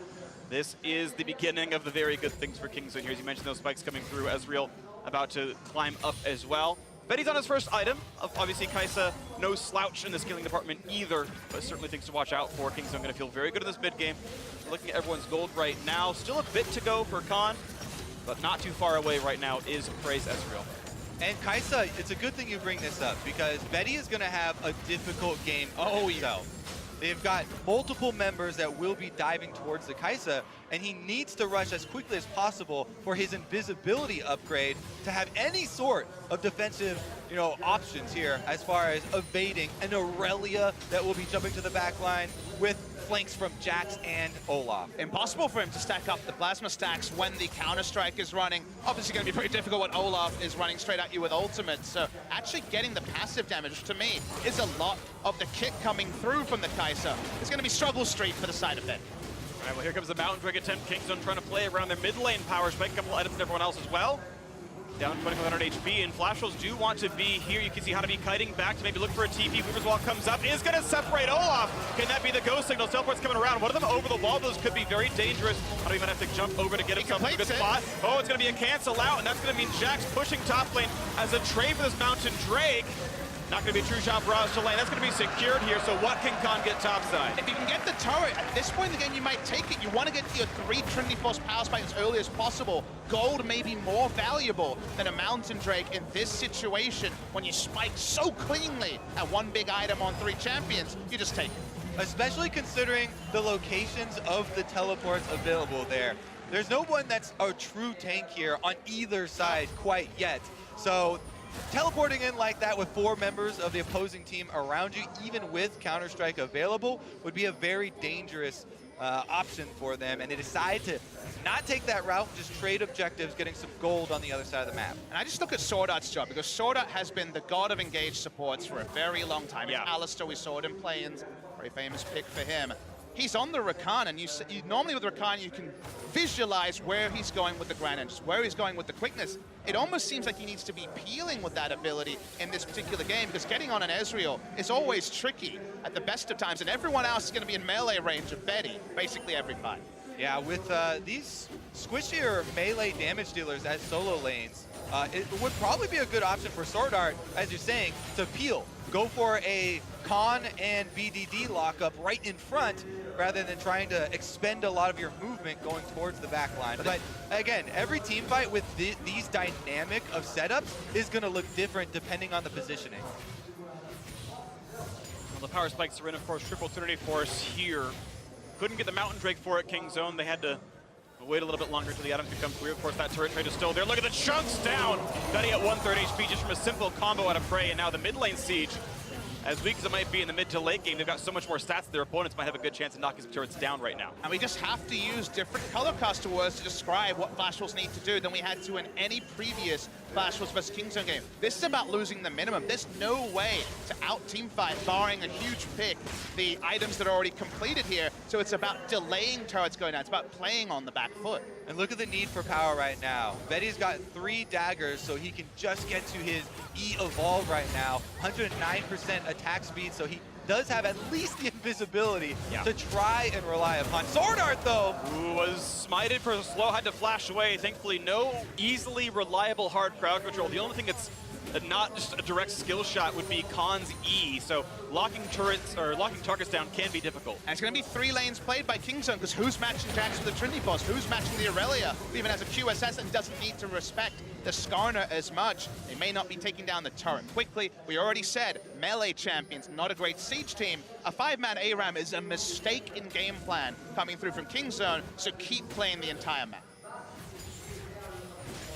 this is the beginning of the very good things for Kingzone here. As you mentioned, those spikes coming through. Ezreal about to climb up as well. Betty's on his first item. Obviously, Kai'Sa, no slouch in the scaling department either, but certainly things to watch out for. Kingzone going to feel very good in this mid game. Looking at everyone's gold right now. Still a bit to go for Khan, but not too far away right now is Prey's Ezreal. And Kai'Sa, it's a good thing you bring this up because Betty is going to have a difficult game for himself. They've got multiple members that will be diving towards the Kai'Sa, and he needs to rush as quickly as possible for his invisibility upgrade to have any sort of defensive, options here as far as evading an Aurelia that will be jumping to the back line with flanks from Jax and Olaf. Impossible for him to stack up the plasma stacks when the Counter-Strike is running. Obviously going to be very difficult when Olaf is running straight at you with ultimate. So actually getting the passive damage, to me, is a lot of the kit coming through from the Kai'Sa. It's going to be struggle street for the side of it. All right, well, here comes the Mountain Drake attempt. Kingzone trying to play around their mid lane power spike. A couple items to everyone else as well. Down 2500 HP, and Flash Wolves do want to be here. You can see Hanabi kiting back to maybe look for a TP. Weaver's Wall comes up, is going to separate Olaf. Can that be the ghost signal? Teleport's coming around. One of them over the wall. Those could be very dangerous. Hanabi might have to jump over to get himself a good spot. Oh, it's going to be a cancel out, and that's going to mean Jax pushing top lane as a trade for this Mountain Drake. Not going to be a true shot barrage to lane. That's going to be secured here, so what can Khan get topside? If you can get the turret, at this point in the game, you might take it. You want to get your 3 Trinity Force power spikes as early as possible. Gold may be more valuable than a Mountain Drake in this situation. When you spike so cleanly at 1 big item on 3 champions, you just take it. Especially considering the locations of the teleports available there. There's no one that's a true tank here on either side quite yet. So teleporting in like that with 4 members of the opposing team around you, even with Counter-Strike available, would be a very dangerous option for them, and they decide to not take that route, just trade objectives, getting some gold on the other side of the map. And I just look at Sword Art's job, because Sword Art has been the god of engaged supports for a very long time. Yeah. Alistair, we saw it in play-ins, very famous pick for him. He's on the Rakan, and you normally with Rakan you can visualize where he's going with the Grand Engines, where he's going with the quickness. It almost seems like he needs to be peeling with that ability in this particular game, because getting on an Ezreal is always tricky at the best of times, and everyone else is going to be in melee range of Betty basically every fight. Yeah, with these squishier melee damage dealers as solo lanes, it would probably be a good option for Sword Art, as you're saying, to peel. Go for a Con and BDD lockup right in front, rather than trying to expend a lot of your movement going towards the back line. But again, every team fight with these dynamic of setups is going to look different depending on the positioning. Well, the power spikes are in, of course, triple Trinity Force here. Couldn't get the Mountain Drake for it, King Zone. They had to wait a little bit longer until the items become clear. Of course, that turret trade is still there. Look at the chunks down. Betty at 1/3 HP just from a simple combo out of Prey, and now the mid lane siege. As weak as it might be in the mid to late game, they've got so much more stats that their opponents might have a good chance of knocking some turrets down right now. And we just have to use different color caster words to describe what Flash Wolves need to do than we had to in any previous Flash Wolves vs Kingzone game. This is about losing the minimum. There's no way to out-team fight, barring a huge pick, the items that are already completed here. So it's about delaying turrets going down. It's about playing on the back foot. And look at the need for power right now. Betty's got 3 daggers, so he can just get to his E-Evolve right now. 109% attack speed, so he does have at least the invisibility to try and rely upon. Sword Art, though! Who was smited for a slow, had to flash away. Thankfully, no easily reliable hard crowd control. The only thing that's not just a direct skill shot would be Khan's E, so locking turrets or locking targets down can be difficult. And it's going to be 3 lanes played by Kingzone, because who's matching Jax with the Trinity boss? Who's matching the Aurelia, who even has a QSS and doesn't need to respect the Skarner as much? They may not be taking down the turret quickly. We already said melee champions, not a great siege team. A 5-man ARAM is a mistake in game plan coming through from Kingzone, so keep playing the entire map.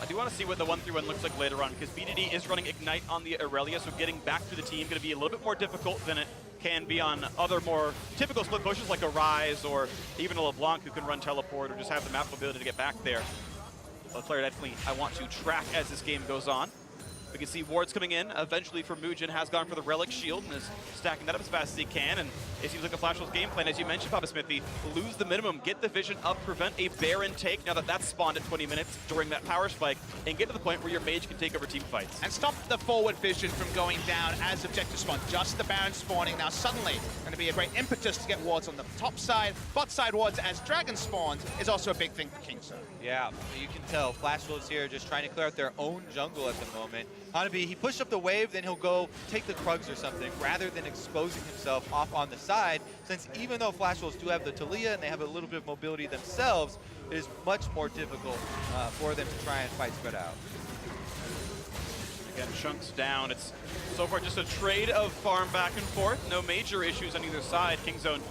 I do want to see what the 1-3-1 looks like later on, because BDD is running Ignite on the Aurelia, so getting back to the team going to be a little bit more difficult than it can be on other more typical split pushes like a Rise or even a LeBlanc who can run teleport or just have the map ability to get back there. A player definitely I want to track as this game goes on. We can see wards coming in. Eventually for Mugen has gone for the Relic Shield and is stacking that up as fast as he can. And it seems like a Flash Wolves game plan, as you mentioned, Papa Smithy, lose the minimum, get the vision up, prevent a Baron take now that that's spawned at 20 minutes during that power spike, and get to the point where your mage can take over team fights. And stop the forward vision from going down as objective spawn. Just the Baron spawning. Now suddenly going to be a great impetus to get wards on the top side. Bot side wards as Dragon spawns is also a big thing for Kingzone. Yeah, you can tell Flash Wolves here just trying to clear out their own jungle at the moment. Hanabi, he pushed up the wave, then he'll go take the Krugs or something, rather than exposing himself off on the side, since even though Flash Wolves do have the Talia and they have a little bit of mobility themselves, it is much more difficult for them to try and fight spread out. Again, chunks down. It's so far just a trade of farm back and forth. No major issues on either side. Kingzone,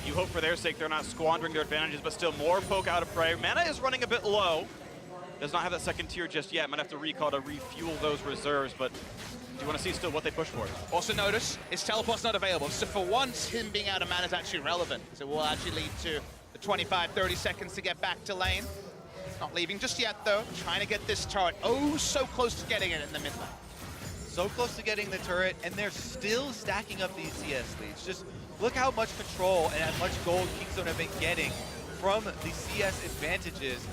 you hope for their sake they're not squandering their advantages, but still more poke out of Prey. Mana is running a bit low. Does not have that second tier just yet. Might have to recall to refuel those reserves, but do you want to see still what they push for? Also notice, his teleport's not available. So for once, him being out of mana is actually relevant. So it will actually lead to the 25, 30 seconds to get back to lane. Not leaving just yet, though. Trying to get this turret. Oh, so close to getting it in the mid lane. So close to getting the turret, and they're still stacking up these CS leads. Just look how much control and how much gold Kingzone have been getting from the CS advantages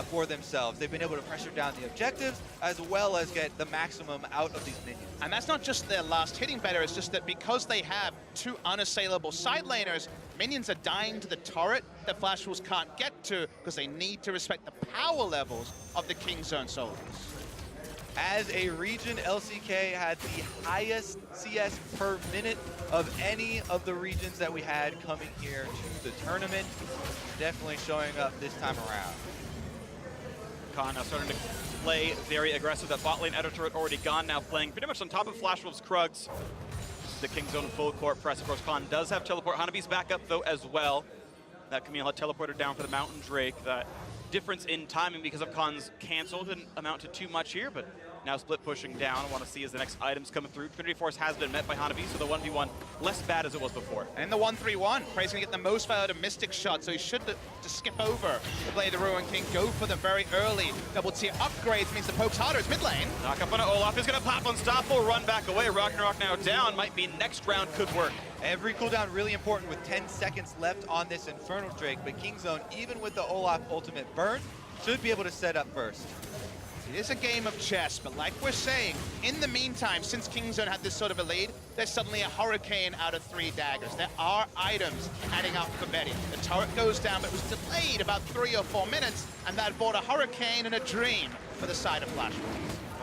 for themselves. They've been able to pressure down the objectives as well as get the maximum out of these minions. And that's not just their last hitting better, it's just that because they have 2 unassailable side laners, minions are dying to the turret that Flash Wolves can't get to because they need to respect the power levels of the Kingzone soldiers. As a region, LCK had the highest CS per minute of any of the regions that we had coming here to the tournament. Definitely showing up this time around. Khan now starting to play very aggressive. That bot lane editor turret already gone, now playing pretty much on top of Flash Wolves' Krugs. The Kingzone full court press. Of course, Khan does have teleport. Hanabi's back up, though, as well. That Camille had teleported down for the Mountain Drake. That difference in timing because of Khan's cancel didn't amount to too much here, but Now split pushing down. Want to see as the next items coming through. Trinity Force has been met by Hanabi, so the 1v1 less bad as it was before. And in the 1-3-1, Prey's gonna get the most value out of Mystic Shot, so he should just skip over the Blade of Ruin King, go for the very early double tier upgrades, means the poke's harder. It's mid lane. Knock up on Olaf is gonna pop unstoppable, run back away. Ragnarok now down, might be next round could work. Every cooldown really important with 10 seconds left on this Infernal Drake, but Kingzone, even with the Olaf ultimate burn, should be able to set up first. It is a game of chess, but like we're saying, in the meantime, since Kingzone had this sort of a lead, there's suddenly a hurricane out of 3 daggers. There are items adding up for Betty. The turret goes down, but it was delayed about 3 or 4 minutes, and that brought a hurricane and a dream for the side of Flash.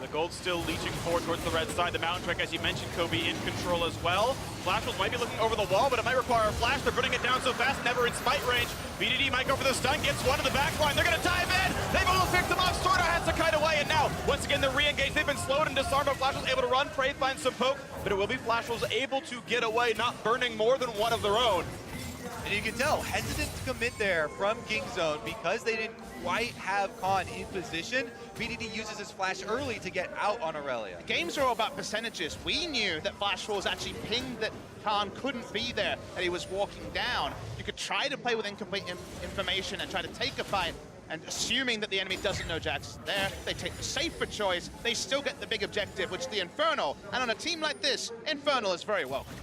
The gold's still leeching forward towards the red side. The mountain trek, as you mentioned, Kobe, in control as well. Flashwolves might be looking over the wall, but it might require a flash. They're putting it down so fast, never in spite range. BDD might go for the stun, gets one to the back line. They're going to dive in. They've almost picked them off. Sorta has to kite away, and now, once again, they're re-engaged. They've been slowed and disarmed, but Flashwolves able to run. Prey finds some poke, but it will be Flashwolves able to get away, not burning more than one of their own. And you can tell, hesitant to commit there from Kingzone because they didn't quite have Khan in position. BDD uses his flash early to get out on Aurelia. Games are all about percentages. We knew that Flash Wars actually pinged that Khan couldn't be there, that he was walking down. You could try to play with incomplete information and try to take a fight, and assuming that the enemy doesn't know Jackson's there, they take the safer choice. They still get the big objective, which is the Infernal. And on a team like this, Infernal is very welcome.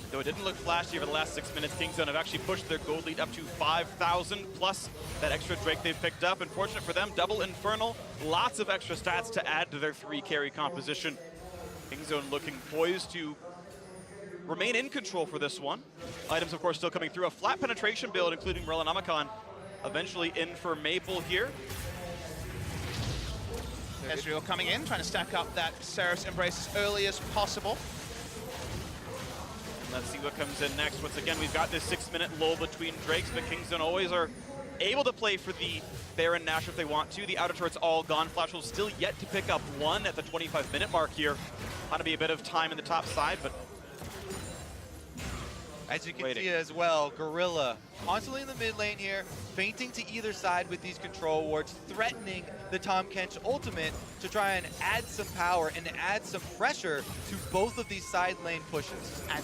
Though it didn't look flashy over the last 6 minutes, Kingzone have actually pushed their gold lead up to 5,000, plus that extra Drake they've picked up. Unfortunate for them, double Infernal, lots of extra stats to add to their 3-carry composition. Kingzone looking poised to remain in control for this one. Items, of course, still coming through. A flat penetration build, including Morellonomicon, eventually in for Maple here. Ezreal coming in, trying to stack up that Seraph's Embrace as early as possible. Let's see what comes in next. Once again, we've got this 6-minute lull between Drakes, but Kingzone always are able to play for the Baron Nash if they want to. The outer turret's all gone. Flash will still yet to pick up one at the 25-minute mark here. Ought to be a bit of time in the top side, but as you can see as well, Gorilla constantly in the mid lane here, feinting to either side with these control wards, threatening the Tahm Kench ultimate to try and add some power and add some pressure to both of these side lane pushes. And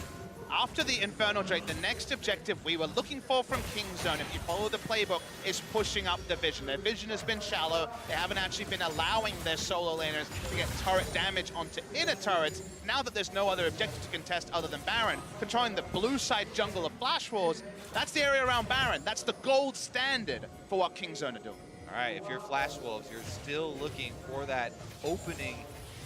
after the Infernal Drake, the next objective we were looking for from Kingzone, if you follow the playbook, is pushing up the vision. Their vision has been shallow. They haven't actually been allowing their solo laners to get turret damage onto inner turrets. Now that there's no other objective to contest other than Baron, controlling the blue side jungle of Flash Wars, that's the area around Baron. That's the gold standard for what Kingzone are doing. All right, if you're Flash Wolves, you're still looking for that opening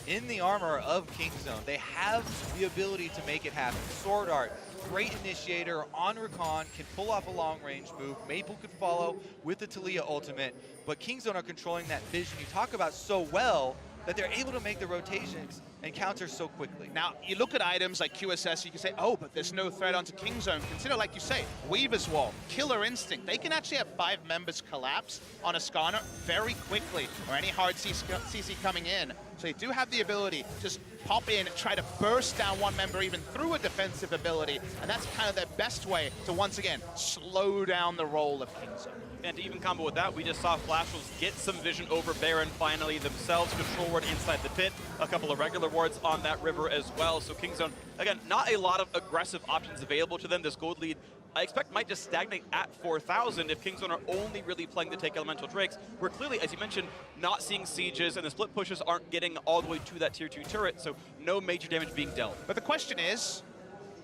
in the armor of Kingzone. They have the ability to make it happen. Sword Art, great initiator on Rakan, can pull off a long-range move. Maple could follow with the Talia ultimate, but Kingzone are controlling that vision you talk about so well that they're able to make the rotations and counter so quickly. Now, you look at items like QSS, you can say, oh, but there's no threat onto Kingzone. Consider, like you say, Weaver's Wall, Killer Instinct. They can actually have 5 members collapse on a Skarner very quickly, or any hard CC coming in. So they do have the ability to just pop in, try to burst down one member even through a defensive ability, and that's kind of their best way to, once again, slow down the roll of Kingzone. And to even combo with that, we just saw Flashwolves get some vision over Baron finally themselves. Control ward inside the pit, a couple of regular wards on that river as well. So Kingzone, again, not a lot of aggressive options available to them. This gold lead, I expect, might just stagnate at 4,000 if Kingzone are only really playing to take elemental drakes. We're clearly, as you mentioned, not seeing sieges, and the split pushes aren't getting all the way to that tier 2 turret, so no major damage being dealt. But the question is,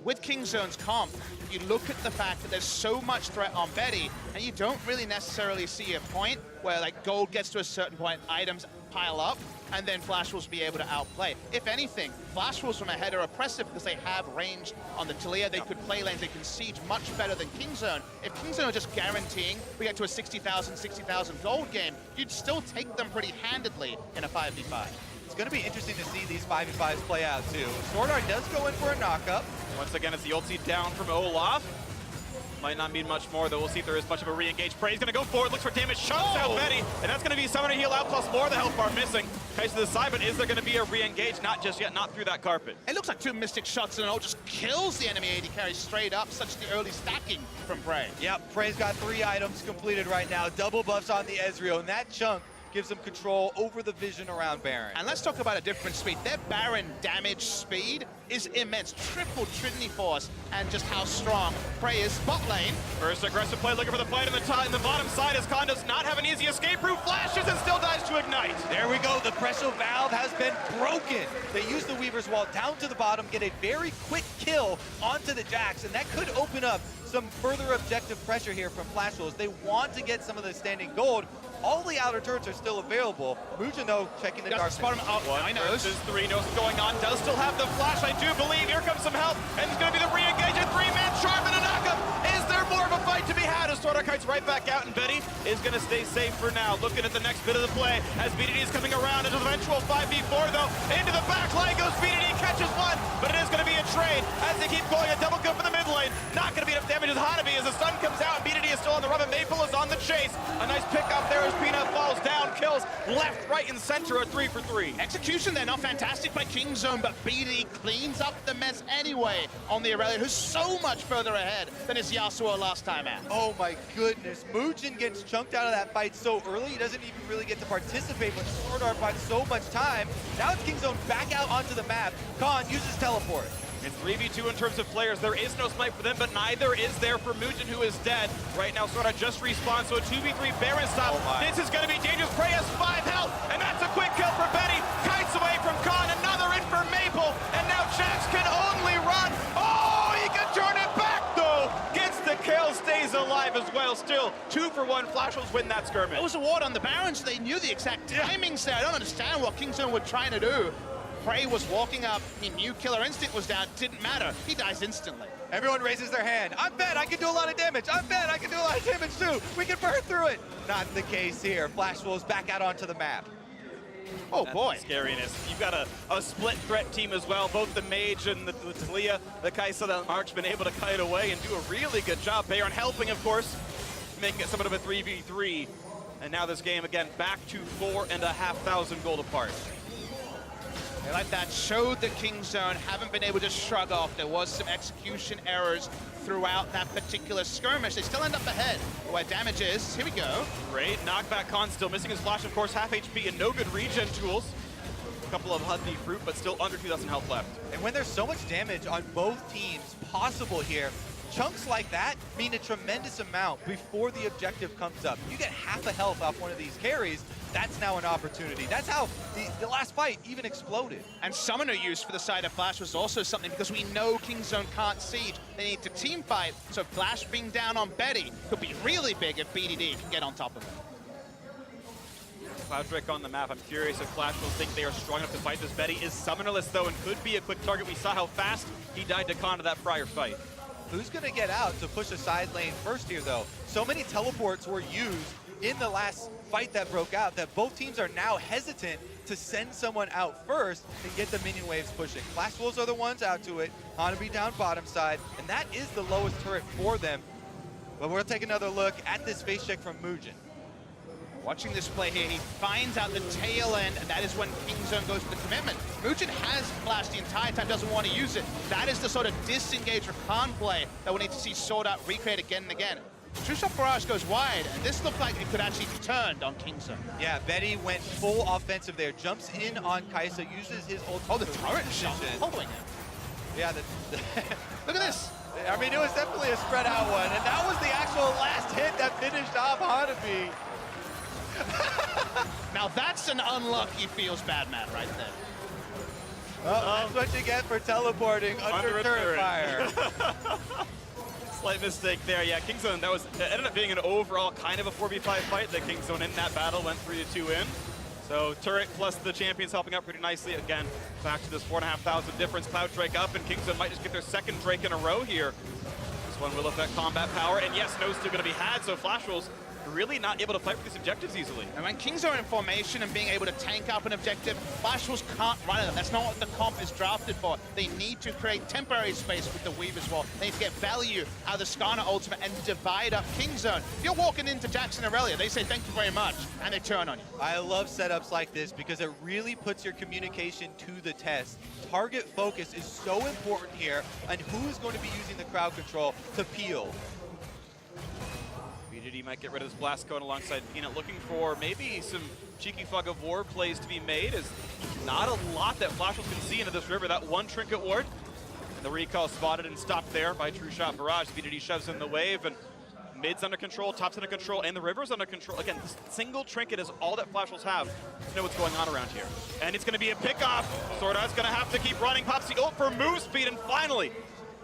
with Kingzone's comp, you look at the fact that there's so much threat on Betty, and you don't really necessarily see a point where like gold gets to a certain point, items pile up, and then Flash Wolves be able to outplay. If anything, Flash Wolves from ahead are oppressive because they have range on the Talia. They could play lanes, they can siege much better than Kingzone. If Kingzone are just guaranteeing we get to a 60,000 gold game, you'd still take them pretty handedly in a 5v5. It's going to be interesting to see these 5v5s play out too. Sword Art does go in for a knockup. Once again, it's the ulti down from Olaf. Might not mean much more, though. We'll see if there is much of a re-engage. Prey's going to go forward, looks for damage, chunks out Betty, and that's going to be Summoner Heal out plus more. The health bar missing. Kais to the side, but is there going to be a re-engage? Not just yet, not through that carpet. It looks like 2 Mystic Shots and it all just kills the enemy AD carry straight up. Such the early stacking from Prey. Yep, Prey's got 3 items completed right now. Double buffs on the Ezreal, and that chunk gives them control over the vision around Baron. And let's talk about a different speed. Their Baron damage speed is immense. Triple Trinity Force and just how strong Prey is. Bot lane. First aggressive play, looking for the fight in the bottom side as Khan does not have an easy escape route. Flashes and still dies to Ignite. There we go, the Presso Valve has been broken. They use the Weaver's Wall down to the bottom, get a very quick kill onto the Jax, and that could open up some further objective pressure here from Flash Wolves. They want to get some of the standing gold. All the outer turrets are still available. Mugen, though, checking the dark. Spot him out. One versus three, knows what's going on. Does still have the flash, I do believe. Here comes some help, and it's going to be the re-engage. A three-man charm and a knockup. Is there more of a fight to be had? As Sword Art Kite's right back out, and Betty is going to stay safe for now. Looking at the next bit of the play as BDD is coming around into the eventual 5v4, though. Into the back line goes BDD, catches one, but it is going to be a trade as they keep going. A double kill for the mid lane. Not going to be enough damage as Hanabi as the sun comes out, and BDD is still on the run, and Maple is on the chase. A nice pick up there as Peanut falls down, kills left, right, and center, a 3 for 3. Execution there, not fantastic by Kingzone, but BD cleans up the mess anyway on the Aurelion, who's so much further ahead than his Yasuo last time out. Oh my goodness, Mugen gets chunked out of that fight so early, he doesn't even really get to participate when Sword Art finds so much time. Now it's Kingzone back out onto the map. Khan uses teleport. It's 3v2 in terms of players. There is no smite for them, but neither is there for Mugen, who is dead. Right now, Sword Art just respawned, so a 2v3 Baron stop. This is going to be dangerous. Prey has 5 health, and that's a quick kill for Betty. Kites away from Khan, another in for Maple, and now Jax can only run. Oh, he can turn it back, though. Gets the kill, stays alive as well. Still, 2 for 1. Flash Wolves win that skirmish. It was a ward on the Baron, so they knew the exact timings there. I don't understand what Kingzone were trying to do. Prey was walking up, he knew Killer Instinct was down, didn't matter, he dies instantly. Everyone raises their hand. I'm Bet, I can do a lot of damage. I'm Bet, I can do a lot of damage too. We can burn through it. Not the case here. Flash Wolves back out onto the map. Oh That's boy. the scariness. You've got a split threat team as well. Both the Mage and the Talia, the Kaisa, the March been able to kite away and do a really good job. Baron helping, of course, making it somewhat of a 3v3. And now this game, again, back to 4,500 gold apart. They like that, showed the Kingzone, haven't been able to shrug off. There was some execution errors throughout that particular skirmish. They still end up ahead. Where damage is, here we go. Great, knockback. Khan still missing his flash, of course, half HP and no good regen tools. A couple of Hudney fruit, but still under 2,000 health left. And when there's so much damage on both teams possible here, chunks like that mean a tremendous amount before the objective comes up. You get half a health off one of these carries, that's now an opportunity. That's how the last fight even exploded. And Summoner use for the side of Flash was also something because we know Kingzone can't siege. They need to team fight, so Flash being down on Betty could be really big if BDD can get on top of it. Cloud Drake on the map. I'm curious if Flash will think they are strong enough to fight this. Betty is summonerless though and could be a quick target. We saw how fast he died to Khan to that prior fight. Who's going to get out to push a side lane first here though? So many teleports were used in the last fight that broke out that both teams are now hesitant to send someone out first and get the minion waves pushing. Flash Wolves are the ones out to it. Hanabi down bottom side, and that is the lowest turret for them. But we'll take another look at this face check from Mugen. Watching this play here, he finds out the tail end, and that is when Kingzone goes to the commitment. Mugen has Flash the entire time, doesn't want to use it. That is the sort of disengage or con play that we need to see Sword Art recreate again and again. True Shot Barrage goes wide, and this looked like it could actually be turned on Kingzone. Yeah, Betty went full offensive there, jumps in on Kaisa, uses his ult. Oh, the turret shot following him. Yeah, Look at this. I mean, it was definitely a spread out one, and that was the actual last hit that finished off Hanabi. Now that's an unlucky feels bad man right there. That's what you get for teleporting under turret fire. Slight mistake there. Yeah, Kingzone, that ended up being an overall kind of a 4v5 fight. The Kingzone in that battle went 3-2 in. So turret plus the champions helping out pretty nicely. Again, back to this 4,500 difference. Cloud Drake up, and Kingzone might just get their second Drake in a row here. This one will affect combat power, and yes, no still going to be had, so Flash Wolves really not able to fight for these objectives easily. And when Kings are in formation and being able to tank up an objective, Flash Wolves can't run at them. That's not what the comp is drafted for. They need to create temporary space with the Weaver's Wall. They need to get value out of the Skarner ultimate and divide up Kingzone. If you're walking into Jackson Aurelia, they say thank you very much, and they turn on you. I love setups like this because it really puts your communication to the test. Target focus is so important here, and who is going to be using the crowd control to peel. BDD might get rid of this blast cone alongside Peanut, looking for maybe some cheeky fog of war plays to be made. Is not a lot that Flashwolves can see into this river. That one trinket ward, and the recall spotted and stopped there by True Shot Barrage. BDD shoves in the wave, and mid's under control, top's under control, and the river's under control. Again, this single trinket is all that Flashwolves have to know what's going on around here. And it's going to be a pickoff. Sorda's going to have to keep running. Pops the ult for move speed, and finally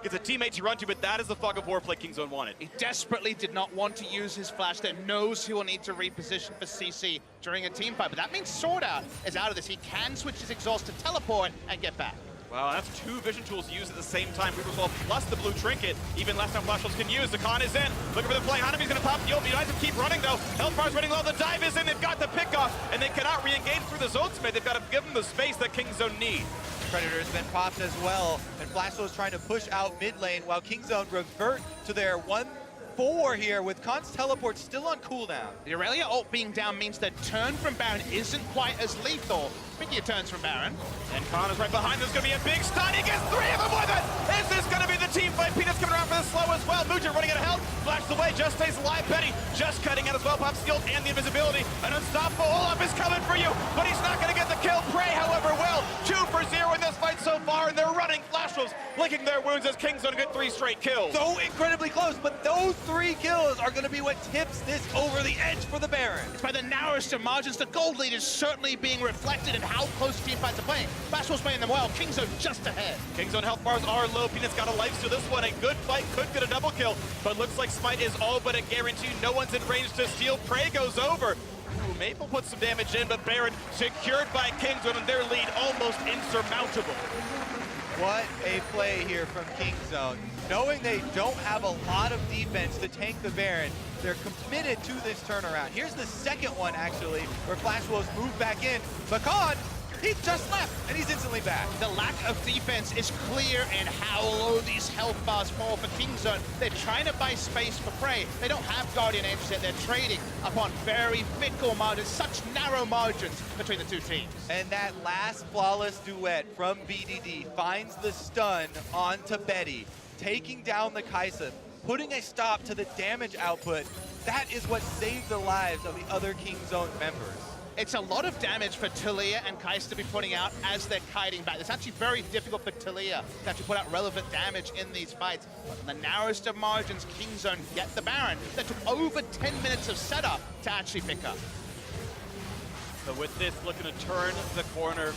gets a teammate to run to, but that is the fog of war play Kingzone wanted. He desperately did not want to use his flash that knows he will need to reposition for CC during a team fight, but that means Sorda is out of this. He can switch his exhaust to teleport and get back. Wow, that's two vision tools used at the same time. Reaper's Wall plus the blue trinket. Even last time Flashwolves can use. The con is in. Looking for the play. Hanabi's going to pop the ult. United keep running, though. Hellfire's running low. The dive is in. They've got the pickoff, and they cannot re-engage through the zone smith. They've got to give them the space that Kingzone need. Predator's been popped as well, and Flashwolves trying to push out mid lane while Kingzone revert to their 1-4 here with Khan's teleport still on cooldown. The Aurelia ult being down means that turn from Baron isn't quite as lethal. Speaking of turns from Baron. And Khan is right behind. There's going to be a big stun. He gets 3 of them with it. Is this going to be the team fight? Peanut's coming around for the slow as well. Muja running out of health. Flashes away. Just stays alive. Betty just cutting out as well. Pops the ult and the invisibility. An unstoppable Olaf is coming for you, but he's not going to get the kill. Prey, however, will. 2 for 0 in this fight so far, and they're running. Flashwolves licking their wounds as Kingzone get 3 straight kills. So incredibly close, but those 3 kills are going to be what tips this over the edge for the Baron. It's by the narrowest of margins. The gold lead is certainly being reflected in how close team fights are playing. Flashwolves playing them well. Kingzone just ahead. Kingzone health bars are low. Peanut's got a life steal. This one, a good fight, could get a double kill, but looks like Smite is all but a guarantee. No one's in range to steal. Prey goes over. Ooh, Maple puts some damage in, but Baron secured by Kingzone, and their lead almost insurmountable. What a play here from Kingzone. Knowing they don't have a lot of defense to tank the Baron, they're committed to this turnaround. Here's the second one, actually, where Flashwolves move back in. But Khan, he just left, and he's instantly back. The lack of defense is clear in how low these health bars fall for Kingzone. They're trying to buy space for Prey. They don't have Guardian Angels yet. They're trading upon very fickle margins, such narrow margins between the two teams. And that last flawless duet from BDD finds the stun onto Betty, taking down the Kaisa, putting a stop to the damage output. That is what saved the lives of the other Kingzone members. It's a lot of damage for Talia and Kais to be putting out as they're kiting back. It's actually very difficult for Talia to actually put out relevant damage in these fights. But on the narrowest of margins, Kingzone get the Baron. That took over 10 minutes of setup to actually pick up. So with this, looking to turn the corner.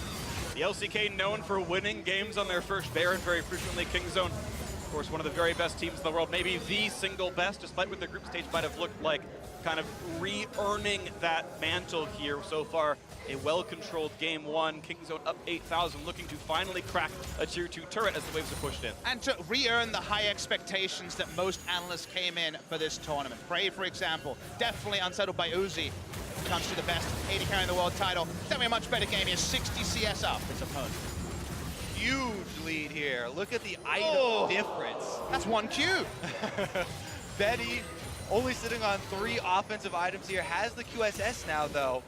The LCK known for winning games on their first Baron very frequently. Kingzone, of course, one of the very best teams in the world, maybe the single best, despite what their group stage might have looked like. Kind of re-earning that mantle here so far. A well-controlled game 1. Kingzone up 8,000, looking to finally crack a tier 2 turret as the waves are pushed in. And to re-earn the high expectations that most analysts came in for this tournament. Prey, for example, definitely unsettled by Uzi. Comes to the best 80 carrying the world title. Definitely a much better game. He has 60 CS up his opponent. Huge lead here. Look at the item difference. That's 1 Q. Betty, only sitting on 3 offensive items here, has the QSS now, though.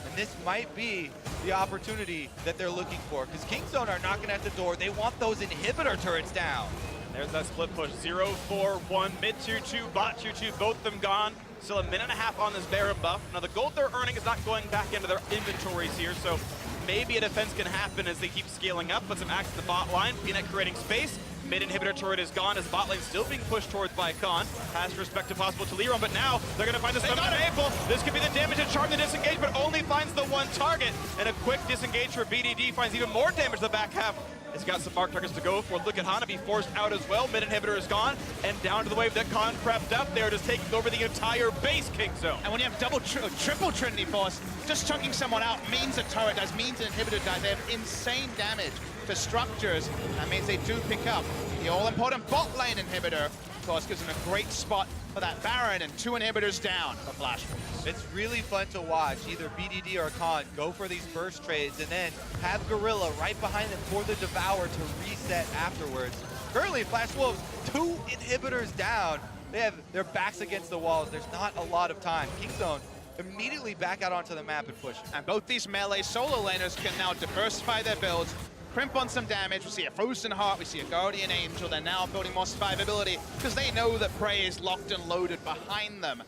And this might be the opportunity that they're looking for, because Kingzone are knocking at the door. They want those inhibitor turrets down. There's that split push. 0-4-1, mid tier 2, bot tier 2, both of them gone. Still a minute and a half on this Baron buff. Now the gold they're earning is not going back into their inventories here, so maybe a defense can happen as they keep scaling up. Put some axe to the bot line, Peanut creating space. Mid inhibitor turret is gone as bot lane still being pushed towards by Khan. Has respect to possible to Leron, but now they're going to find the stun on Maple. This could be the damage to charm the disengage, but only finds the one target. And a quick disengage for BDD finds even more damage to the back half. It's got some mark targets to go for. Look at Hanabi forced out as well. Mid inhibitor is gone, and down to the wave that Khan prepped up there, just taking over the entire base Kingzone. And when you have triple Trinity Force, just chunking someone out means a turret dies, means an inhibitor dies. They have insane damage to structures. That means they do pick up the all-important bot lane inhibitor. Of course, gives them a great spot for that Baron, and 2 inhibitors down for Flashwolves. It's really fun to watch either BDD or Khan go for these burst trades and then have Gorilla right behind them for the Devour to reset afterwards. Currently, Flashwolves, 2 inhibitors down. They have their backs against the walls. There's not a lot of time. Kingzone immediately back out onto the map and push. And both these melee solo laners can now diversify their builds, crimp on some damage. We see a Frozen Heart, we see a Guardian Angel. They're now building more survivability because they know that Prey is locked and loaded behind them.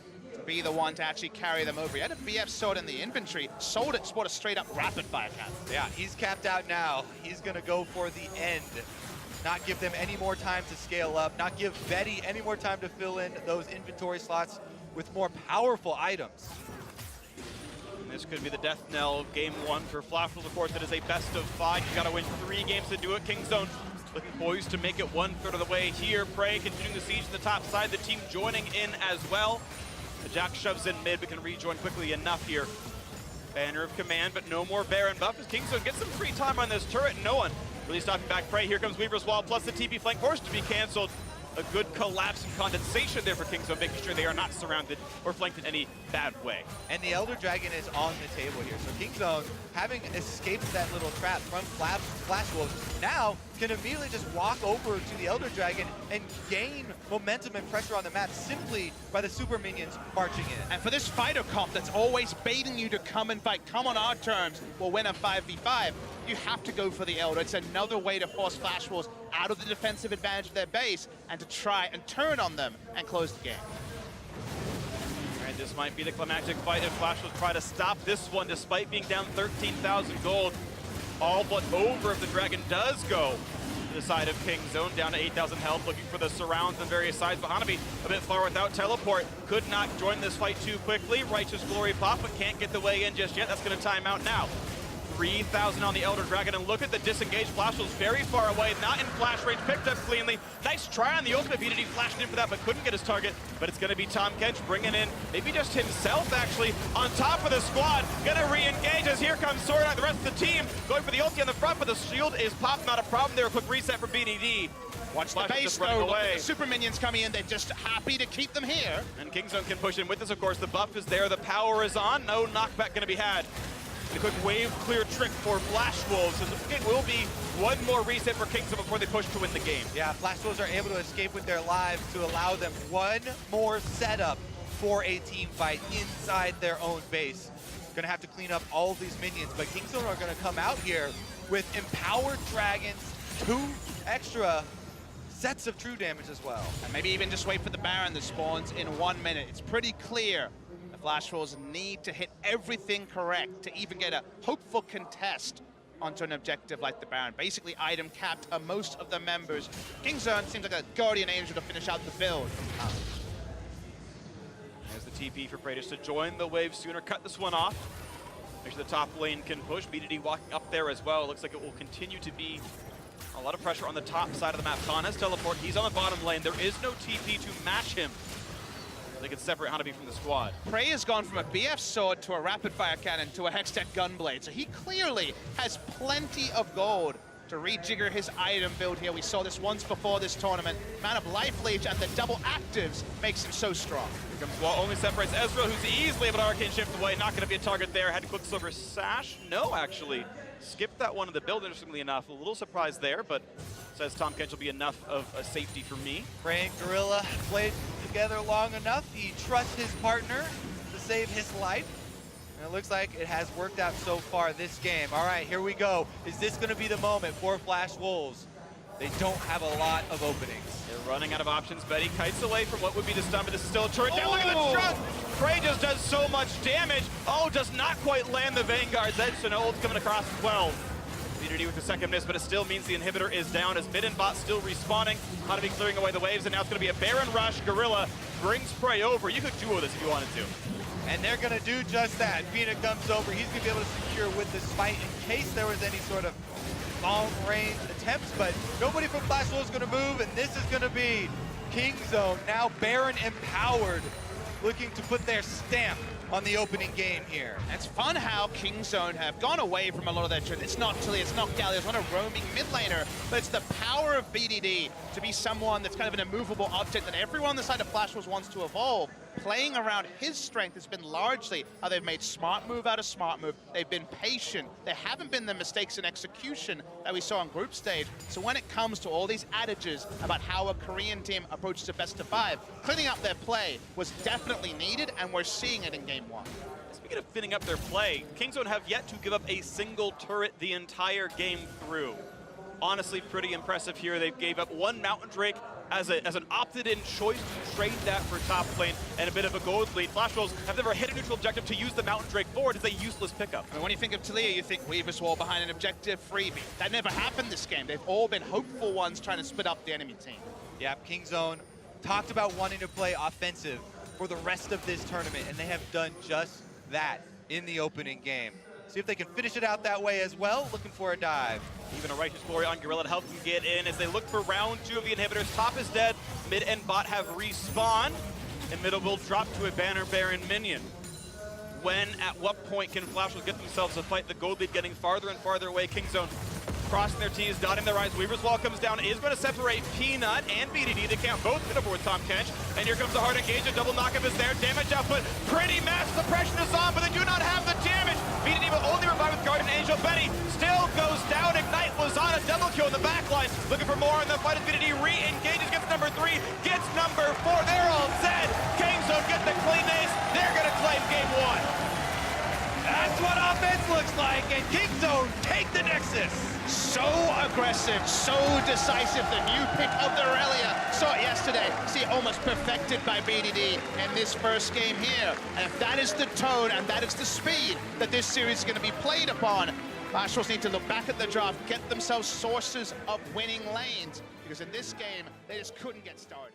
be the one to actually carry them over. He had a BF sword in the inventory, sold it, sport a straight up rapid fire cannon. Yeah, he's capped out now. He's gonna go for the end. Not give them any more time to scale up, not give Betty any more time to fill in those inventory slots with more powerful items. And this could be the death knell of game one for Flash Wolves. Of course, it is a best of 5. You gotta win 3 games to do it. Kingzone looking poised to make it 1/3 of the way here. Prey continuing the siege to the top side. The team joining in as well. The Jack shoves in mid, but can rejoin quickly enough here. Banner of command, but no more Baron buff as Kingzone gets some free time on this turret. No one really stopping back Prey. Here comes Weaver's Wall, plus the TP flank forced to be canceled. A good collapse and condensation there for Kingzone, making sure they are not surrounded or flanked in any bad way. And the Elder Dragon is on the table here. So Kingzone, having escaped that little trap from Flash Wolves, now can immediately just walk over to the Elder Dragon and gain momentum and pressure on the map simply by the super minions marching in. And for this fighter comp that's always baiting you to come and fight, come on our terms, we'll win a 5v5, you have to go for the Elder. It's another way to force Flash Wolves out of the defensive advantage of their base and to try and turn on them and close the game. And this might be the climactic fight if Flash will try to stop this one despite being down 13,000 gold. All but over if the Dragon does go to the side of Kingzone, down to 8,000 health, looking for the surrounds on various sides. But Hanabi a bit far without teleport, could not join this fight too quickly. Righteous Glory pop, but can't get the way in just yet. That's going to time out now. 3,000 on the Elder Dragon, and look at the disengaged. Flash was very far away, not in flash range, picked up cleanly. Nice try on the ultimate. VDD flashed in for that, but couldn't get his target. But it's going to be Tom Kench bringing in maybe just himself, actually, on top of the squad. Gonna re-engage as here comes Sword out. The rest of the team going for the ulti on the front, but the shield is popped. Not a problem there. A quick reset from BDD. Watch the base, though. Look at the super minions coming in. They're just happy to keep them here. And Kingzone can push in with this, of course. The buff is there. The power is on. No knockback going to be had. A quick wave clear trick for Flash Wolves. It will be one more reset for Kingzone before they push to win the game. Yeah, Flash Wolves are able to escape with their lives to allow them one more setup for a team fight inside their own base. Gonna have to clean up all of these minions, but Kingzone are gonna come out here with empowered dragons, 2 extra sets of true damage as well. And maybe even just wait for the Baron that spawns in 1 minute. It's pretty clear the Flash Wolves need to hit everything correct to even get a hopeful contest onto an objective like the Baron. Basically item capped are most of the members. Kingzone seems like a guardian angel to finish out the build. There's the TP for Praetus to join the wave sooner, cut this one off. Make sure the top lane can push. BDD walking up there as well. It looks like it will continue to be a lot of pressure on the top side of the map. Khan has teleport. He's on the bottom lane. There is no TP to match him. They can separate Hanabi from the squad. Prey has gone from a BF sword to a rapid fire cannon to a Hextech gunblade. So he clearly has plenty of gold to rejigger his item build here. We saw this once before this tournament. Amount of life leech and the double actives makes him so strong. Here comes Wall, only separates Ezreal, who's easily able to arcane shift away. Not going to be a target there. Had to Quicksilver Sash. No, actually. Skipped that one in the build, interestingly enough. A little surprised there, but says Tom Kench will be enough of a safety for me. Prey and Gorilla played together long enough. He trusts his partner to save his life. And it looks like it has worked out so far this game. All right, here we go. Is this going to be the moment for Flash Wolves? They don't have a lot of openings. They're running out of options. Betty kites away from what would be the stun, but this is still a turret down. Look at the truck! Prey just does so much damage. Oh, does not quite land the Vanguard's edge, so no ult's coming across as well. Unity with the second miss, but it still means the inhibitor is down as mid and bot still respawning. Hanabi clearing away the waves, and now it's going to be a Baron rush. Gorilla brings Prey over. You could duo this if you wanted to. And they're going to do just that. Fina comes over. He's going to be able to secure with the smite in case there was any sort of long-range attempts, but nobody from Flash Wolves is going to move, and this is going to be Kingzone, now Baron empowered, looking to put their stamp on the opening game here. It's fun how Kingzone have gone away from a lot of their tricks. It's not Tilly, it's not Galio, it's not a roaming mid laner, but it's the power of BDD to be someone that's kind of an immovable object that everyone on the side of Flash Wolves wants to evolve. Playing around his strength has been largely how they've made smart move out of smart move. They've been patient. There haven't been the mistakes in execution that we saw on group stage. So when it comes to all these adages about how a Korean team approaches a best of 5, cleaning up their play was definitely needed, and we're seeing it in game 1. Speaking of thinning up their play, Kingzone have yet to give up a single turret the entire game through. Honestly, pretty impressive here. They gave up 1 Mountain Drake as an opted-in choice to trade that for top lane and a bit of a gold lead. Flash Wolves have never hit a neutral objective to use the Mountain Drake forward. It's a useless pickup. I mean, when you think of Talia, you think Weaver's Wall behind an objective freebie. That never happened this game. They've all been hopeful ones trying to split up the enemy team. Yeah, Kingzone talked about wanting to play offensive for the rest of this tournament, and they have done just that in the opening game. See if they can finish it out that way as well. Looking for a dive. Even a Righteous Glory on Gorilla to help them get in as they look for round 2 of the inhibitors. Top is dead, mid and bot have respawned, and middle will drop to a Banner Baron minion. When, at what point can Flash Wolves get themselves a fight? The gold lead getting farther and farther away. Kingzone crossing their T's, dotting their I's. Weaver's Wall comes down, is going to separate Peanut and BDD. They can't both hit aboard Tom Kench. And here comes the hard engage. A double knockup is there. Damage output, pretty mass. Suppression is on, but they do not have the damage. BDD will only revive with Guardian Angel. Benny still goes down. Ignite was on a double kill in the backline. Looking for more in the fight as BDD re-engages. Gets number 3, gets number 4. They're all dead. Kingzone get the clean ace. They're going to claim game 1. That's what offense looks like, and Kingzone take the Nexus. So aggressive, so decisive. The new pick of the Aurelia. Saw it yesterday. See, almost perfected by BDD in this first game here. And if that is the tone and that is the speed that this series is going to be played upon, Flash Wolves need to look back at the draft, get themselves sources of winning lanes, because in this game, they just couldn't get started.